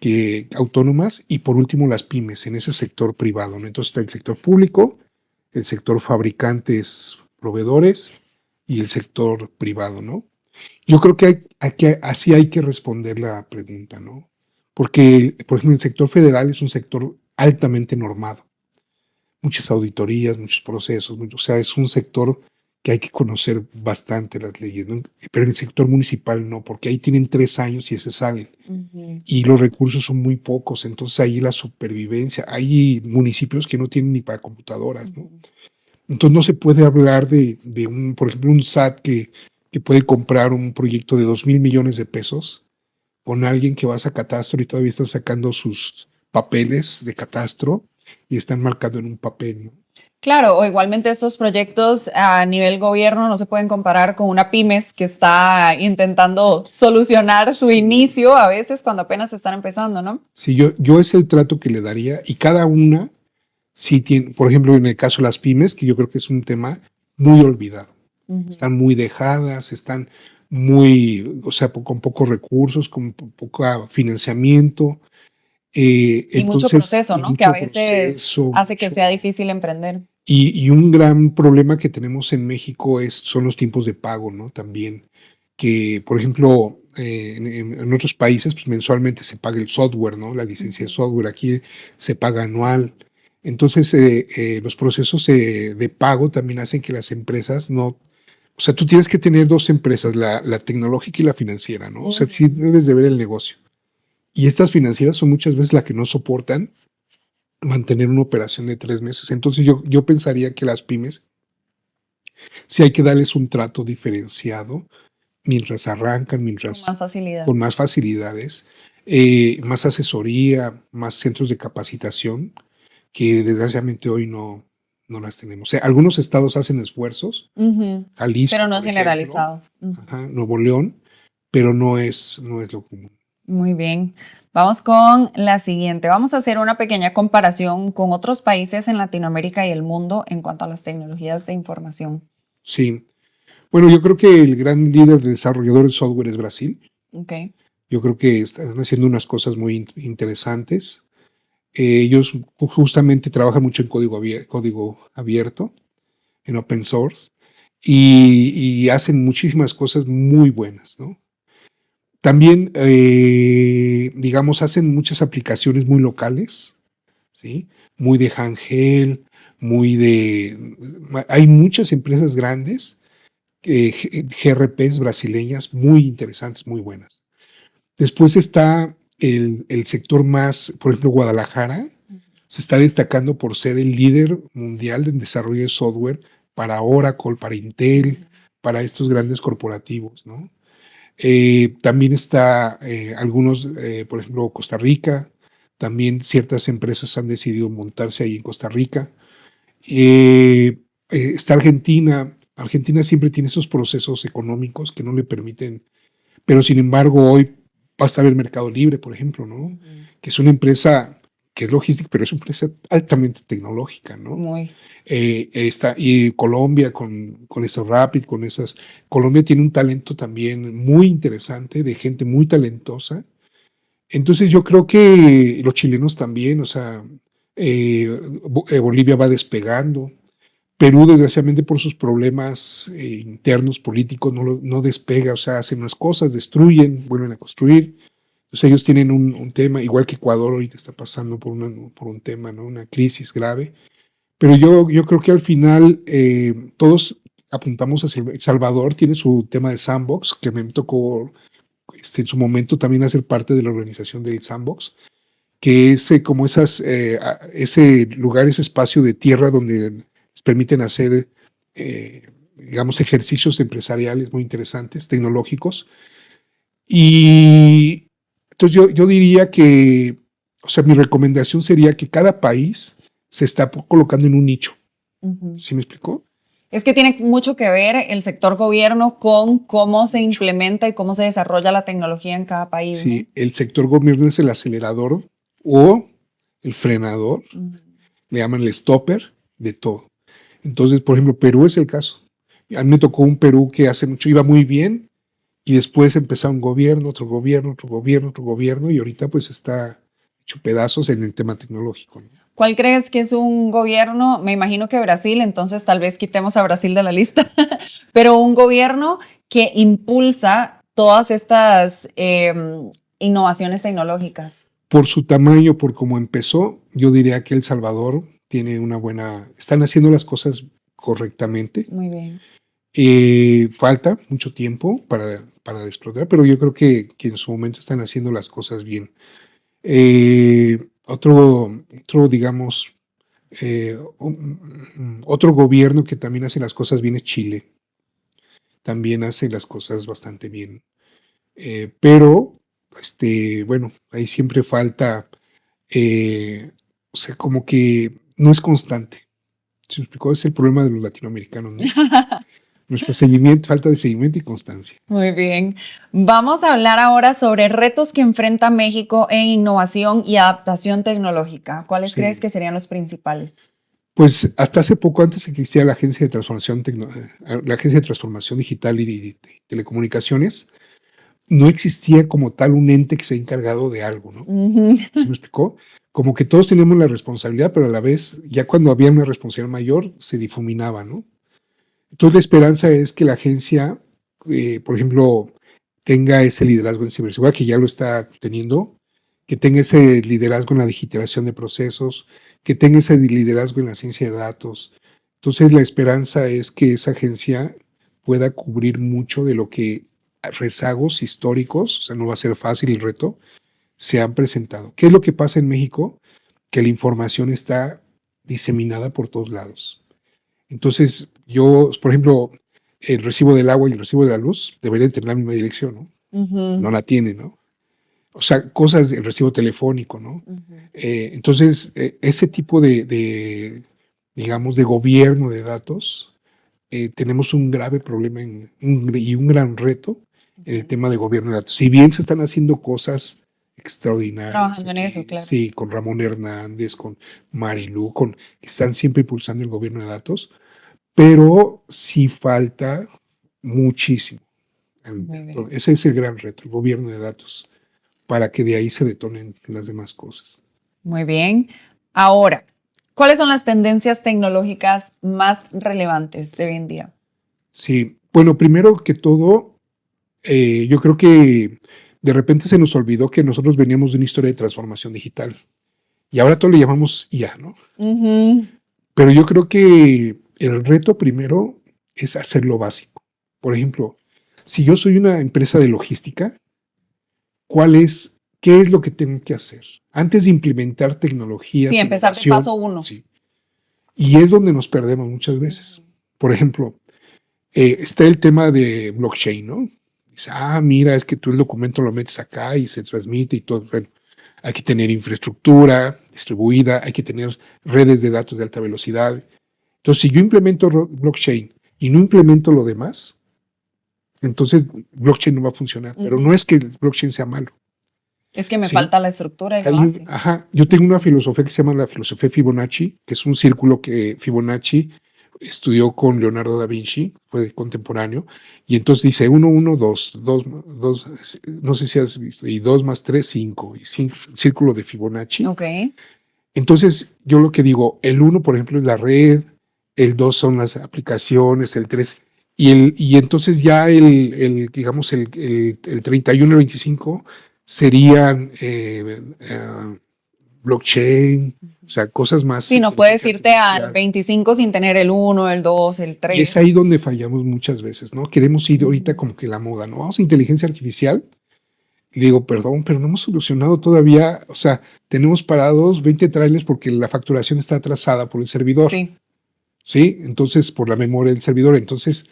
Que autónomas, y por último las pymes en ese sector privado, ¿no? Entonces está el sector público, el sector fabricantes, proveedores y el sector privado, ¿no? Yo creo que así hay que responder la pregunta, ¿no? Porque, por ejemplo, el sector federal es un sector altamente normado. Muchas auditorías, muchos procesos, o sea, es un sector que hay que conocer bastante las leyes, ¿no? Pero en el sector municipal no, porque ahí tienen 3 años y se salen. Y los recursos son muy pocos, entonces ahí la supervivencia, hay municipios que no tienen ni para computadoras, ¿no? Entonces no se puede hablar de por ejemplo, un SAT que puede comprar un proyecto de 2,000 millones de pesos con alguien que vas a catastro y todavía están sacando sus papeles de catastro y están marcando en un papel, ¿no? Claro, o igualmente estos proyectos a nivel gobierno no se pueden comparar con una pymes que está intentando solucionar su inicio a veces cuando apenas están empezando, ¿no? Sí, yo es el trato que le daría y cada una sí tiene, por ejemplo, en el caso de las pymes, que yo creo que es un tema muy olvidado. Están muy dejadas, están muy, o sea, con pocos recursos, con poco financiamiento. Y mucho proceso, ¿no? Que a veces proceso, hace que sea difícil emprender. Y un gran problema que tenemos en México son los tiempos de pago, ¿no? También, que por ejemplo, en otros países, pues mensualmente se paga el software, ¿no? La licencia de software, aquí se paga anual. Entonces, los procesos de pago también hacen que las empresas no, o sea, tú tienes que tener 2 empresas, la tecnológica y la financiera, ¿no? O sea, sí debes de ver el negocio. Y estas financieras son muchas veces las que no soportan mantener una operación de 3 meses. Entonces yo pensaría que las pymes sí hay que darles un trato diferenciado mientras arrancan, Con más facilidad. con más facilidades, más asesoría, más centros de capacitación, que desgraciadamente hoy no las tenemos. O sea, algunos estados hacen esfuerzos, Jalisco, Pero no es por ejemplo, generalizado. Nuevo León, pero no es lo común. Muy bien. Vamos con la siguiente. Vamos a hacer una pequeña comparación con otros países en Latinoamérica y el mundo en cuanto a las tecnologías de información. Sí. Bueno, yo creo que el gran líder de desarrollador de software es Brasil. Okay. Yo creo que están haciendo unas cosas muy interesantes. Ellos justamente trabajan mucho en código abierto, en open source, y hacen muchísimas cosas muy buenas, ¿no? También, digamos, hacen muchas aplicaciones muy locales, ¿sí? Muy de handheld, hay muchas empresas grandes, GRPs brasileñas muy interesantes, muy buenas. Después está el sector más, por ejemplo, Guadalajara se está destacando por ser el líder mundial en desarrollo de software para Oracle, para Intel, para estos grandes corporativos, ¿no? También está algunos, por ejemplo, Costa Rica, también ciertas empresas han decidido montarse ahí en Costa Rica. Está Argentina. Argentina siempre tiene esos procesos económicos que no le permiten, pero sin embargo hoy basta ver Mercado Libre, por ejemplo, ¿no? Que es una empresa que es logística, pero es una empresa altamente tecnológica, ¿no? Muy. Y Colombia con esos Rapid, con esas. Colombia tiene un talento también muy interesante, de gente muy talentosa. Entonces yo creo que los chilenos también, o sea, Bolivia va despegando. Perú, desgraciadamente, por sus problemas internos políticos, no despega, o sea, hacen unas cosas, destruyen, vuelven a construir. Entonces ellos tienen un tema, igual que Ecuador ahorita está pasando por un tema, ¿no? Una crisis grave. Pero yo creo que al final todos apuntamos hacia El Salvador, tiene su tema de Sandbox, que me tocó en su momento también hacer parte de la organización del Sandbox, que es como ese lugar, ese espacio de tierra donde permiten hacer, digamos, ejercicios empresariales muy interesantes, tecnológicos. Y entonces yo diría que, o sea, mi recomendación sería que cada país se está colocando en un nicho. ¿Sí me explicó? Es que tiene mucho que ver el sector gobierno con cómo se implementa y cómo se desarrolla la tecnología en cada país. Sí, ¿no? el sector gobierno es el acelerador o el frenador, le llaman el stopper de todo. Entonces, por ejemplo, Perú es el caso. A mí me tocó un Perú que hace mucho iba muy bien y después empezó un gobierno, otro gobierno, otro gobierno, otro gobierno y ahorita pues está hecho pedazos en el tema tecnológico, ¿no? ¿Cuál crees que es un gobierno? Me imagino que Brasil, entonces tal vez quitemos a Brasil de la lista, pero un gobierno que impulsa todas estas innovaciones tecnológicas. Por su tamaño, por cómo empezó, yo diría que El Salvador tiene están haciendo las cosas correctamente. Muy bien. Falta mucho tiempo para explotar, pero yo creo que en su momento están haciendo las cosas bien. Digamos, otro gobierno que también hace las cosas bien es Chile. También hace las cosas bastante bien. Pero, bueno, ahí siempre falta, o sea, como que no es constante. ¿Se me explicó? Es el problema de los latinoamericanos, ¿no? Nuestro seguimiento, falta de seguimiento y constancia. Muy bien. Vamos a hablar ahora sobre retos que enfrenta México en innovación y adaptación tecnológica. ¿Cuáles crees que serían los principales? Pues hasta hace poco, antes de que existía la Agencia de Transformación Digital y de Telecomunicaciones, no existía como tal un ente que se ha encargado de algo, ¿no? ¿Se me explicó? Como que todos teníamos la responsabilidad, pero a la vez, ya cuando había una responsabilidad mayor, se difuminaba, ¿no? Entonces la esperanza es que la agencia, por ejemplo, tenga ese liderazgo en ciberseguridad, que ya lo está teniendo, que tenga ese liderazgo en la digitalización de procesos, que tenga ese liderazgo en la ciencia de datos. Entonces la esperanza es que esa agencia pueda cubrir mucho de lo que rezagos históricos, o sea, no va a ser fácil el reto, se han presentado. ¿Qué es lo que pasa en México? Que la información está diseminada por todos lados. Entonces, yo, por ejemplo, el recibo del agua y el recibo de la luz deberían tener la misma dirección, ¿no? No la tienen, ¿no? O sea, cosas del recibo telefónico, ¿no? Entonces, ese tipo digamos, de gobierno de datos, tenemos un grave problema y un gran reto en el tema de gobierno de datos. Si bien se están haciendo cosas extraordinarias. Trabajando en eso, claro. Sí, con Ramón Hernández, con Marilú, que están siempre impulsando el gobierno de datos, pero sí falta muchísimo. Ese es el gran reto, el gobierno de datos, para que de ahí se detonen las demás cosas. Muy bien. Ahora, ¿cuáles son las tendencias tecnológicas más relevantes de hoy en día? Sí, bueno, primero que todo, yo creo que de repente se nos olvidó que nosotros veníamos de una historia de transformación digital y ahora todo le llamamos IA, ¿no? Pero yo creo que el reto primero es hacer lo básico. Por ejemplo, si yo soy una empresa de logística, ¿qué es lo que tengo que hacer? Antes de implementar tecnologías. Sí, empezar de paso 1. Sí. Y es donde nos perdemos muchas veces. Por ejemplo, está el tema de blockchain, ¿no? Dice, mira, es que tú el documento lo metes acá y se transmite y todo. Bueno, hay que tener infraestructura distribuida, hay que tener redes de datos de alta velocidad. Entonces, si yo implemento blockchain y no implemento lo demás, entonces blockchain no va a funcionar. Pero no es que el blockchain sea malo. Es que me falta la estructura y la base. Yo tengo una filosofía que se llama la filosofía Fibonacci, que es un círculo que Fibonacci estudió con Leonardo da Vinci, fue contemporáneo, y entonces dice 1, 1, 2, 2, no sé si has visto, y 2 más 3, 5, y círculo de Fibonacci. Ok. Entonces, yo lo que digo, el 1, por ejemplo, es la red, el 2 son las aplicaciones, el 3, y entonces ya digamos, el 31 y el 25 serían blockchain, o sea, cosas más. Sí, no puedes irte al 25 sin tener el 1, el 2, el 3. Y es ahí donde fallamos muchas veces, ¿no? Queremos ir ahorita como que la moda, ¿no? Vamos a inteligencia artificial. Y digo, perdón, pero no hemos solucionado todavía, o sea, tenemos parados 20 trailers porque la facturación está atrasada por el servidor. Sí. Sí, entonces por la memoria del servidor. Entonces,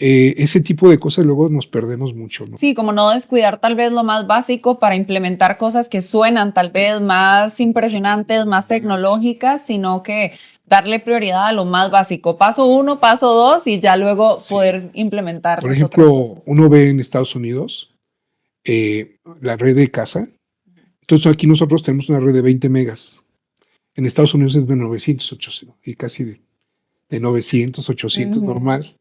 ese tipo de cosas luego nos perdemos mucho, ¿no? Sí, como no descuidar tal vez lo más básico para implementar cosas que suenan tal vez más impresionantes, más tecnológicas, sino que darle prioridad a lo más básico. Paso 1, paso 2 y ya luego poder implementar. Por ejemplo, uno ve en Estados Unidos la red de casa. Entonces aquí nosotros tenemos una red de 20 megas. En Estados Unidos es de 900, 800, y casi de 900, 800 normal.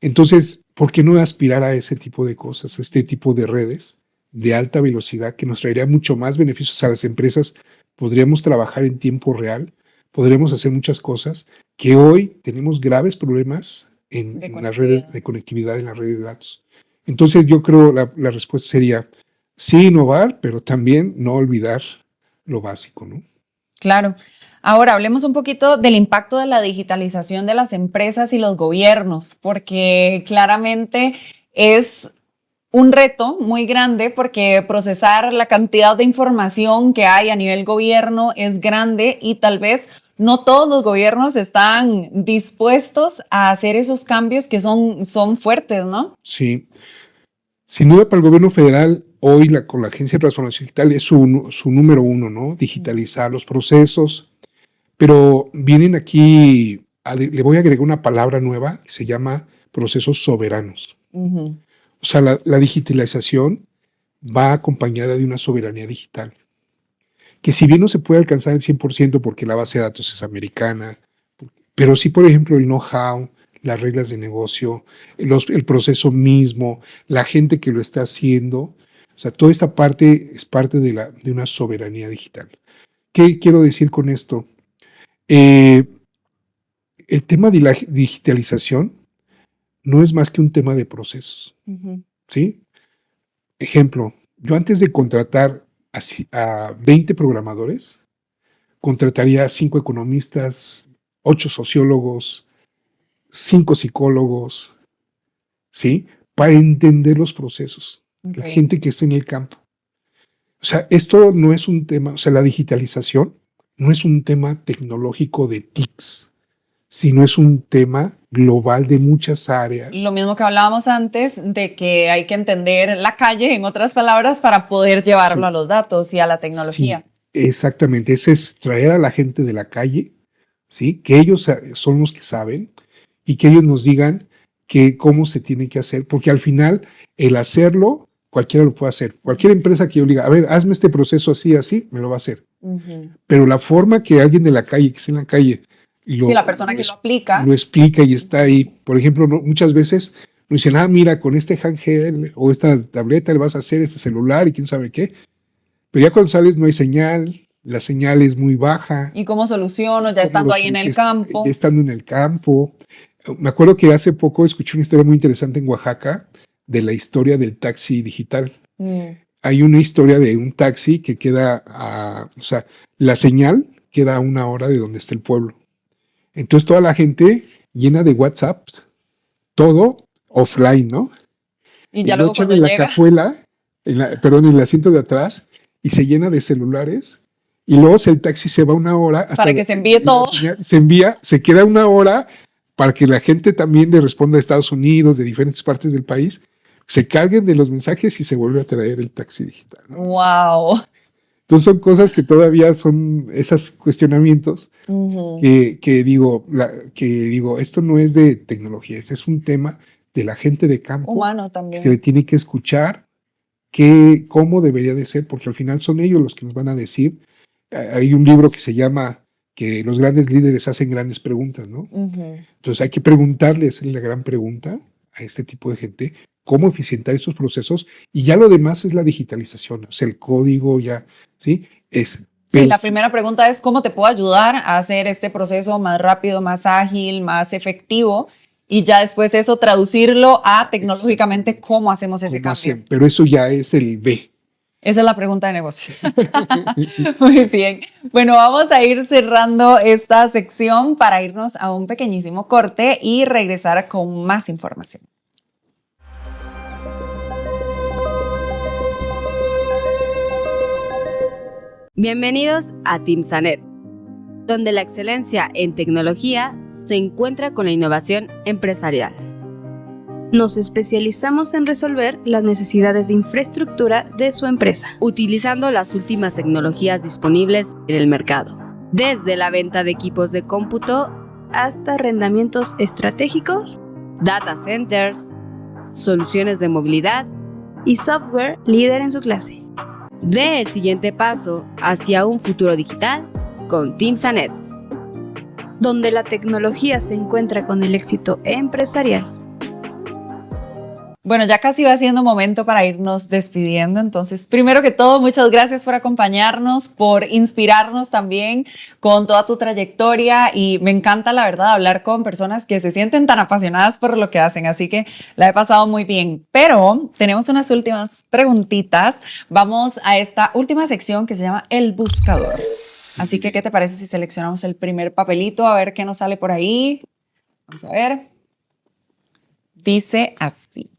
Entonces, ¿por qué no aspirar a ese tipo de cosas, a este tipo de redes de alta velocidad que nos traería mucho más beneficios a las empresas podríamos trabajar en tiempo real, podríamos hacer muchas cosas que hoy tenemos graves problemas en las redes de conectividad, en las redes de datos. Entonces yo creo la respuesta sería sí innovar, pero también no olvidar lo básico, ¿no? Claro. Ahora hablemos un poquito del impacto de la digitalización de las empresas y los gobiernos, porque claramente es un reto muy grande porque procesar la cantidad de información que hay a nivel gobierno es grande y tal vez no todos los gobiernos están dispuestos a hacer esos cambios que son fuertes, ¿no? Sí. Sin duda para el gobierno federal, hoy con la Agencia de Transformación Digital es su número uno, ¿no? Digitalizar los procesos, pero vienen aquí, le voy a agregar una palabra nueva que se llama procesos soberanos. Uh-huh. O sea, la digitalización va acompañada de una soberanía digital, que si bien no se puede alcanzar el 100% porque la base de datos es americana, pero sí, por ejemplo, el know-how, las reglas de negocio, el proceso mismo, la gente que lo está haciendo, o sea, toda esta parte es parte de una soberanía digital. ¿Qué quiero decir con esto? El tema de la digitalización no es más que un tema de procesos, Uh-huh. ¿sí? Ejemplo, yo antes de contratar a 20 programadores, contrataría a 5 economistas, 8 sociólogos, 5 psicólogos, ¿sí? Para entender los procesos, la gente que está en el campo. O sea, esto no es un tema, o sea, la digitalización no es un tema tecnológico de TICs, sino es un tema global de muchas áreas. Lo mismo que hablábamos antes, de que hay que entender la calle, en otras palabras, para poder llevarlo a los datos y a la tecnología. Sí, exactamente, ese es traer a la gente de la calle, ¿sí? Que ellos son los que saben y que ellos nos digan cómo se tiene que hacer, porque al final el hacerlo, cualquiera lo puede hacer. Cualquier empresa que yo diga, a ver, hazme este proceso así, así, me lo va a hacer. Uh-huh. Pero la forma que alguien de la calle, que está en la calle, y la persona que lo aplica. Lo explica y está ahí. Por ejemplo, muchas veces nos dicen, mira, con este handheld o esta tableta le vas a hacer este celular y quién sabe qué. Pero ya cuando sales no hay señal, la señal es muy baja. ¿Y cómo soluciono ya estando ahí en el campo? Estando en el campo. Me acuerdo que hace poco escuché una historia muy interesante en Oaxaca de la historia del taxi digital. Hay una historia de un taxi que queda o sea, la señal queda a 1 hora de donde está el pueblo. Entonces toda la gente llena de WhatsApp, todo offline, ¿no? Y ya luego cuando en llega. la cajuela, en el asiento de atrás, y se llena de celulares, y luego el taxi se va 1 hora. Hasta para que se envíe todo. Se queda 1 hora para que la gente también le responda a Estados Unidos, de diferentes partes del país, se carguen de los mensajes y se vuelve a traer el taxi digital, ¿no? ¡Wow! Entonces son cosas que todavía son esos cuestionamientos Uh-huh. que digo, esto no es de tecnología, este es un tema de la gente de campo. Humano también. Se le tiene que escuchar cómo debería de ser, porque al final son ellos los que nos van a decir. Hay un libro que se llama que los grandes líderes hacen grandes preguntas, ¿no? Uh-huh. Entonces hay que preguntarle, hacerle la gran pregunta a este tipo de gente, cómo eficientar estos procesos, y ya lo demás es la digitalización, o sea, el código ya, ¿sí? Sí, la primera pregunta es cómo te puedo ayudar a hacer este proceso más rápido, más ágil, más efectivo, y ya después eso traducirlo a tecnológicamente cómo hacemos ese cambio. Pero eso ya es el B. Esa es la pregunta de negocio. Muy bien. Bueno, vamos a ir cerrando esta sección para irnos a un pequeñísimo corte y regresar con más información. Bienvenidos a TeamSanet, donde la excelencia en tecnología se encuentra con la innovación empresarial. Nos especializamos en resolver las necesidades de infraestructura de su empresa, utilizando las últimas tecnologías disponibles en el mercado, desde la venta de equipos de cómputo hasta arrendamientos estratégicos, data centers, soluciones de movilidad y software líder en su clase. Dé el siguiente paso hacia un futuro digital con TeamSanet, donde la tecnología se encuentra con el éxito empresarial. Bueno, ya casi va siendo momento para irnos despidiendo. Entonces, primero que todo, muchas gracias por acompañarnos, por inspirarnos también con toda tu trayectoria. Y me encanta, la verdad, hablar con personas que se sienten tan apasionadas por lo que hacen. Así que la he pasado muy bien. Pero tenemos unas últimas preguntitas. Vamos a esta última sección que se llama El Buscador. Así que, ¿qué te parece si seleccionamos el primer papelito? A ver qué nos sale por ahí. Vamos a ver. Dice así.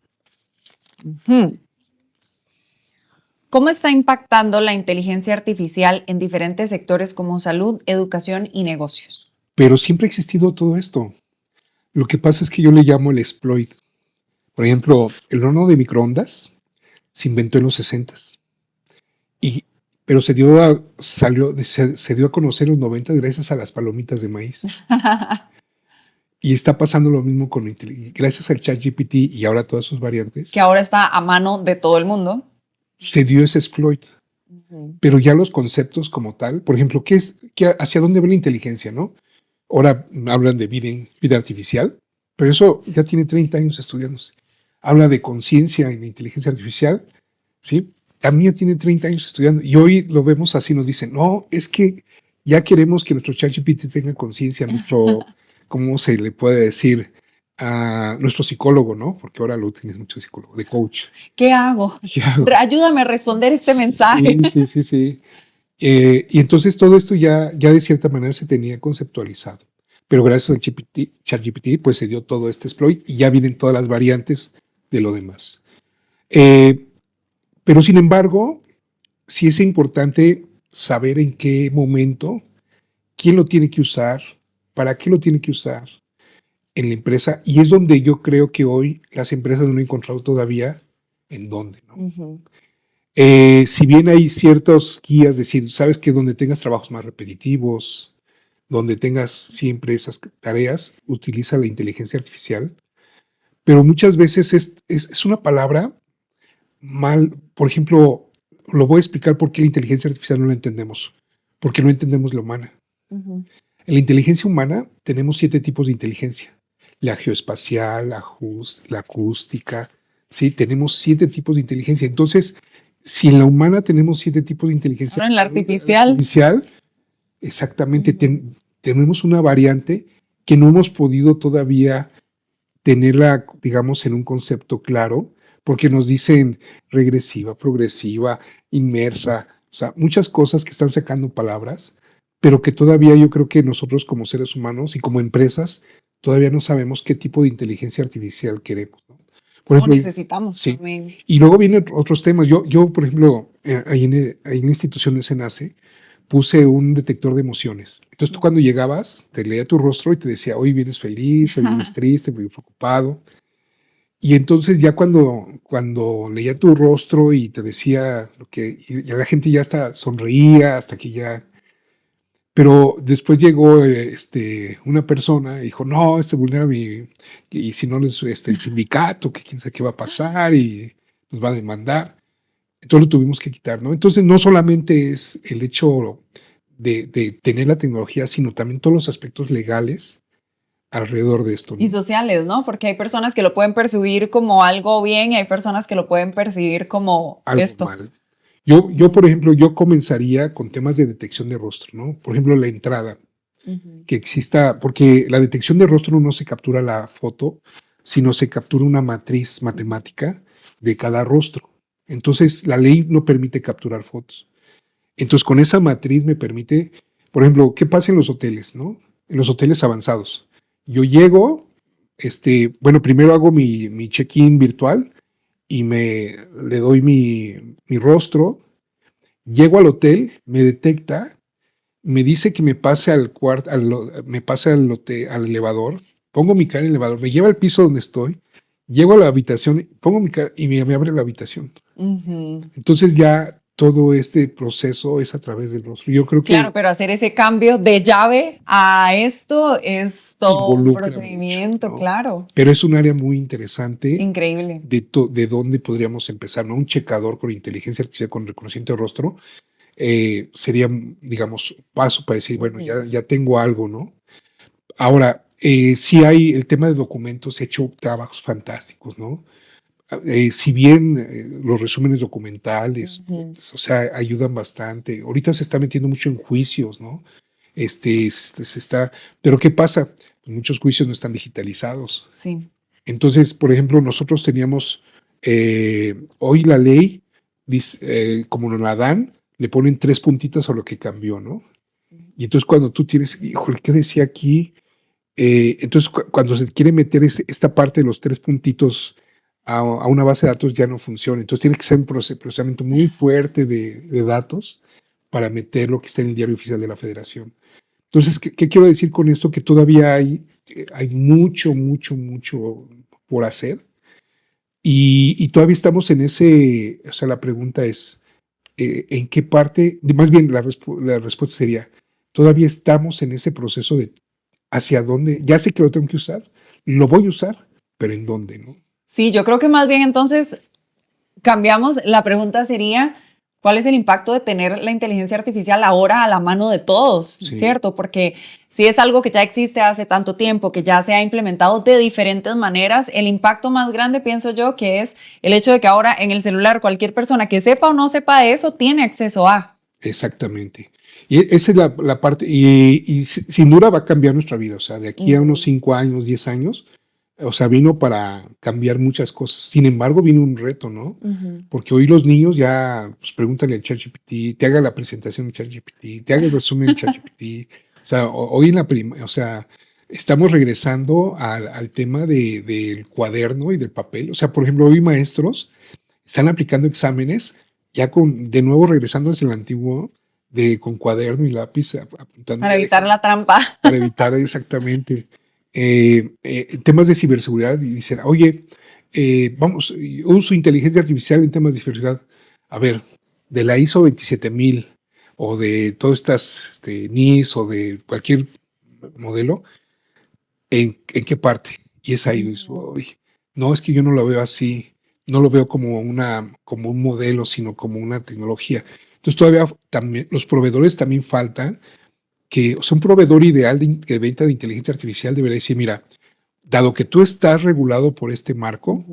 ¿Cómo está impactando la inteligencia artificial en diferentes sectores como salud, educación y negocios? Pero siempre ha existido todo esto. Lo que pasa es que yo le llamo el exploit. Por ejemplo, el horno de microondas se inventó en los 60s. Pero se dio a conocer en los 90 gracias a las palomitas de maíz. Y está pasando lo mismo gracias al ChatGPT y ahora todas sus variantes. Que ahora está a mano de todo el mundo. Se dio ese exploit. Pero ya los conceptos como tal, por ejemplo, ¿hacia dónde va la inteligencia, no? Ahora hablan de vida artificial, pero eso ya tiene 30 años estudiándose. Habla de conciencia en la inteligencia artificial, ¿sí? También tiene 30 años estudiando. Y hoy lo vemos así, nos dicen, no, es que ya queremos que nuestro ChatGPT tenga conciencia, ¿cómo se le puede decir? A nuestro psicólogo, ¿no? Porque ahora lo tienes mucho psicólogo, de coach. ¿Qué hago? Ayúdame a responder este mensaje. Sí. Y entonces todo esto ya de cierta manera se tenía conceptualizado. Pero gracias al ChatGPT, pues se dio todo este exploit y ya vienen todas las variantes de lo demás. Pero sin embargo, sí es importante saber en qué momento, quién lo tiene que usar, para qué lo tiene que usar en la empresa, y es donde yo creo que hoy las empresas no han encontrado todavía en dónde, ¿no? Si bien hay ciertas guías, decir, sabes que donde tengas trabajos más repetitivos, donde tengas siempre esas tareas, utiliza la inteligencia artificial, pero muchas veces es una palabra mal. Por ejemplo, lo voy a explicar por qué la inteligencia artificial no la entendemos, porque no entendemos la humana. En la inteligencia humana tenemos 7 tipos de inteligencia. La geoespacial, la acústica, ¿sí? Tenemos 7 tipos de inteligencia. Entonces, si en la humana tenemos 7 tipos de inteligencia. Ahora en la artificial. Exactamente. Tenemos una variante que no hemos podido todavía tenerla, digamos, en un concepto claro, porque nos dicen regresiva, progresiva, inmersa, o sea, muchas cosas que están sacando palabras, pero que todavía yo creo que nosotros como seres humanos y como empresas todavía no sabemos qué tipo de inteligencia artificial queremos, ¿no? Por ejemplo, necesitamos. Sí. Y luego vienen otros temas. Yo por ejemplo, ahí en la institución de SENACE, puse un detector de emociones. Entonces tú cuando llegabas, te leía tu rostro y te decía, hoy vienes feliz, hoy vienes triste, muy preocupado. Y entonces ya cuando leía tu rostro y te decía y la gente ya hasta sonreía, hasta que ya. Pero después llegó una persona y dijo, no, vulnera y si no les, el sindicato, que quién sabe qué va a pasar y nos va a demandar. Entonces lo tuvimos que quitar, ¿no? Entonces no solamente es el hecho de tener la tecnología, sino también todos los aspectos legales alrededor de esto, ¿no? Y sociales, ¿no? Porque hay personas que lo pueden percibir como algo bien y hay personas que lo pueden percibir como algo esto. Mal. Yo, por ejemplo, yo comenzaría con temas de detección de rostro, ¿no? Por ejemplo, la entrada, que exista, porque la detección de rostro no se captura la foto, sino se captura una matriz matemática de cada rostro. Entonces, la ley no permite capturar fotos. Entonces, con esa matriz me permite, por ejemplo, ¿qué pasa en los hoteles, no? En los hoteles avanzados. Yo llego, bueno, primero hago mi check-in virtual y le doy mi rostro, llego al hotel, me detecta, me dice que me pase al cuarto, me pase al elevador, pongo mi cara en el elevador, me lleva al piso donde estoy, llego a la habitación, pongo mi cara y me abre la habitación. Entonces ya todo este proceso es a través del rostro. Yo creo que... Claro, pero hacer ese cambio de llave a esto es todo un procedimiento, mucho, ¿no? Claro. Pero es un área muy interesante. Increíble. De dónde podríamos empezar, ¿no? Un checador con inteligencia artificial con reconocimiento de rostro sería, digamos, paso para decir, bueno, ya tengo algo, ¿no? Ahora, sí hay el tema de documentos, he hecho trabajos fantásticos, ¿no? Si bien los resúmenes documentales, Ujú. o sea, ayudan bastante. Ahorita se está metiendo mucho en juicios, ¿no? Se está, pero ¿qué pasa? Muchos juicios no están digitalizados. Sí. Entonces, por ejemplo, nosotros teníamos, hoy la ley, dice, como nos la dan, le ponen 3 puntitos a lo que cambió, ¿no? Y entonces cuando tú tienes, híjole, ¿qué decía aquí? Entonces cuando se quiere meter esta parte de los 3 puntitos a una base de datos ya no funciona. Entonces tiene que ser un procesamiento muy fuerte de datos para meter lo que está en el diario oficial de la Federación. Entonces, ¿qué quiero decir con esto? Que todavía hay mucho, mucho, mucho por hacer y todavía estamos en ese, o sea, la pregunta es, ¿en qué parte? Más bien la respuesta sería, todavía estamos en ese proceso de hacia dónde, ya sé que lo tengo que usar, lo voy a usar, pero ¿en dónde, no? Sí, yo creo que más bien entonces cambiamos, la pregunta sería, ¿cuál es el impacto de tener la inteligencia artificial ahora a la mano de todos? Sí. ¿Cierto? Porque si es algo que ya existe hace tanto tiempo, que ya se ha implementado de diferentes maneras, el impacto más grande, pienso yo, que es el hecho de que ahora en el celular cualquier persona que sepa o no sepa de eso tiene acceso a. Exactamente. Y esa es la parte, y sin duda va a cambiar nuestra vida, o sea, de aquí a unos 5 años, 10 años, o sea, vino para cambiar muchas cosas. Sin embargo, vino un reto, ¿no? Porque hoy los niños ya, pues pregúntale al ChatGPT, te haga la presentación en ChatGPT, te haga el resumen en ChatGPT. O sea, hoy en o sea, estamos regresando al tema del cuaderno y del papel. O sea, por ejemplo, hoy maestros están aplicando exámenes ya de nuevo regresando desde el antiguo, con cuaderno y lápiz apuntando. Para evitar la trampa. Para evitar exactamente. Temas de ciberseguridad y dicen, oye, vamos, uso inteligencia artificial en temas de ciberseguridad. A ver, de la ISO 27000 o de todas estas NIS o de cualquier modelo, ¿en qué parte? Y es ahí, no, es que yo no lo veo así, no lo veo como un modelo, sino como una tecnología. Entonces todavía también, los proveedores también faltan, que o sea, un proveedor ideal de venta de inteligencia artificial debería decir, mira, dado que tú estás regulado por este marco,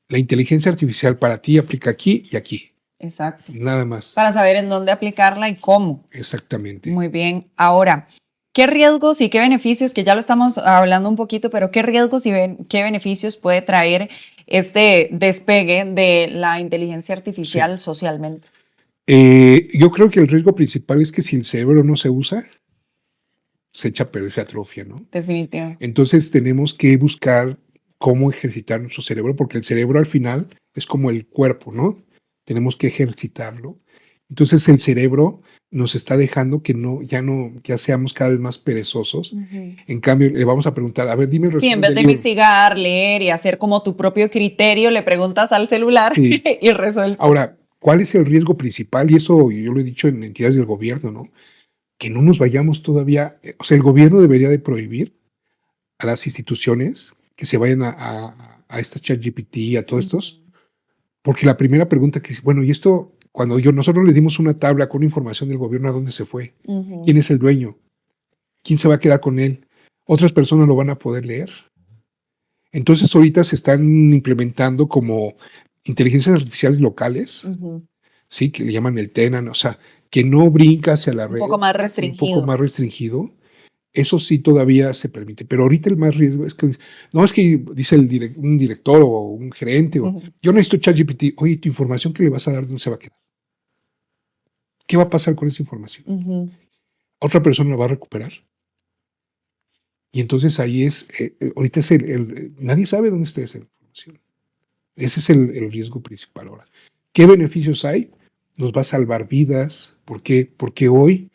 la inteligencia artificial para ti aplica aquí y aquí. Exacto. Nada más. Para saber en dónde aplicarla y cómo. Exactamente. Muy bien. Ahora, ¿qué riesgos y qué beneficios, que ya lo estamos hablando un poquito, pero qué riesgos y qué beneficios puede traer este despegue de la inteligencia artificial socialmente? Yo creo que el riesgo principal es que si el cerebro no se usa, se echa a perder, se atrofia, ¿no? Definitivamente. Entonces tenemos que buscar cómo ejercitar nuestro cerebro, porque el cerebro al final es como el cuerpo, ¿no? Tenemos que ejercitarlo. Entonces el cerebro nos está dejando que ya seamos cada vez más perezosos. En cambio, le vamos a preguntar, a ver, dime el resumen. Sí, en vez de investigar, leer y hacer como tu propio criterio, le preguntas al celular y resuelve. Ahora, ¿cuál es el riesgo principal? Y eso yo lo he dicho en entidades del gobierno, ¿no? Que no nos vayamos todavía, o sea, el gobierno debería de prohibir a las instituciones que se vayan a estas ChatGPT, a todos estos, porque la primera pregunta que es, bueno, y esto, cuando nosotros le dimos una tabla con información del gobierno, ¿a dónde se fue? ¿Quién es el dueño? ¿Quién se va a quedar con él? ¿Otras personas lo van a poder leer? Entonces ahorita se están implementando como inteligencias artificiales locales, ¿sí? Que le llaman el TENAN, o sea, que no brinca hacia la red. Un poco más restringido. Un poco más restringido. Eso sí todavía se permite, pero ahorita el más riesgo es que, no es que dice un director o un gerente, yo necesito ChatGPT, oye, tu información que le vas a dar, ¿dónde se va a quedar? ¿Qué va a pasar con esa información? ¿Otra persona la va a recuperar? Y entonces ahí ahorita es nadie sabe dónde está esa información. Ese es el riesgo principal ahora. ¿Qué beneficios hay? Nos va a salvar vidas. ¿Por qué? Porque hoy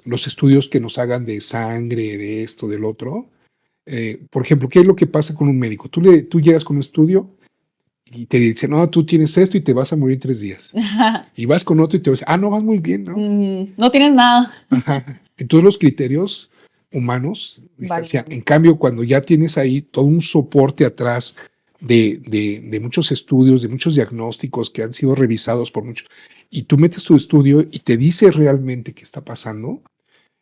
los estudios que nos hagan de sangre, de esto, del otro, por ejemplo, ¿qué es lo que pasa con un médico? Tú llegas con un estudio y te dicen, no, tú tienes esto y te vas a morir en 3 días. Y vas con otro y te vas, no, vas muy bien, ¿no? No tienes nada. Entonces los criterios humanos distancian. En cambio, cuando ya tienes ahí todo un soporte atrás de muchos estudios, de muchos diagnósticos que han sido revisados por muchos, y tú metes tu estudio y te dice realmente qué está pasando,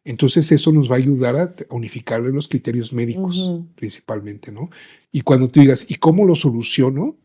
entonces eso nos va a ayudar a unificar los criterios médicos principalmente, ¿no? Y cuando tú digas, ¿y cómo lo soluciono?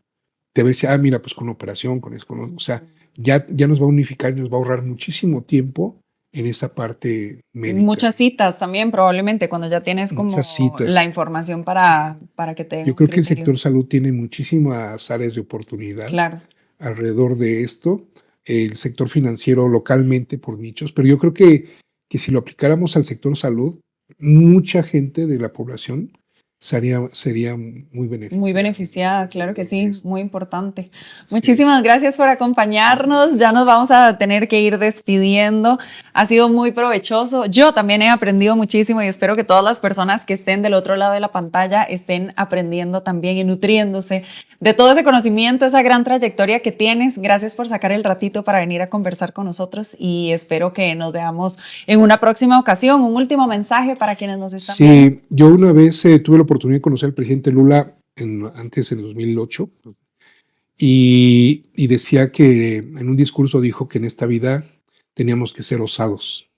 te va a decir, mira, pues con operación, con eso, o sea, ya nos va a unificar y nos va a ahorrar muchísimo tiempo en esa parte médica. Muchas citas también, probablemente, cuando ya tienes como Muchas citas. la información para que te den Yo un creo que el criterio. sector salud tiene muchísimas áreas de oportunidad Claro. alrededor de esto. El sector financiero localmente por nichos, pero yo creo que si lo aplicáramos al sector salud, mucha gente de la población sería muy beneficiada. Muy beneficiada, claro que sí, muy importante. Muchísimas gracias por acompañarnos. Ya nos vamos a tener que ir despidiendo. Ha sido muy provechoso. Yo también he aprendido muchísimo y espero que todas las personas que estén del otro lado de la pantalla estén aprendiendo también y nutriéndose de todo ese conocimiento, esa gran trayectoria que tienes. Gracias por sacar el ratito para venir a conversar con nosotros y espero que nos veamos en una próxima ocasión. Un último mensaje para quienes nos están viendo. Sí, yo una vez tuve la oportunidad de conocer al presidente Lula antes, en 2008, y decía que en un discurso dijo que en esta vida teníamos que ser osados.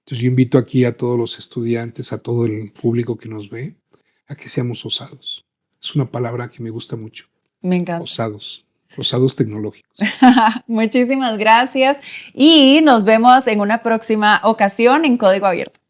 Entonces yo invito aquí a todos los estudiantes, a todo el público que nos ve, a que seamos osados. Es una palabra que me gusta mucho. Me encanta. Osados tecnológicos. Muchísimas gracias y nos vemos en una próxima ocasión en Código Abierto.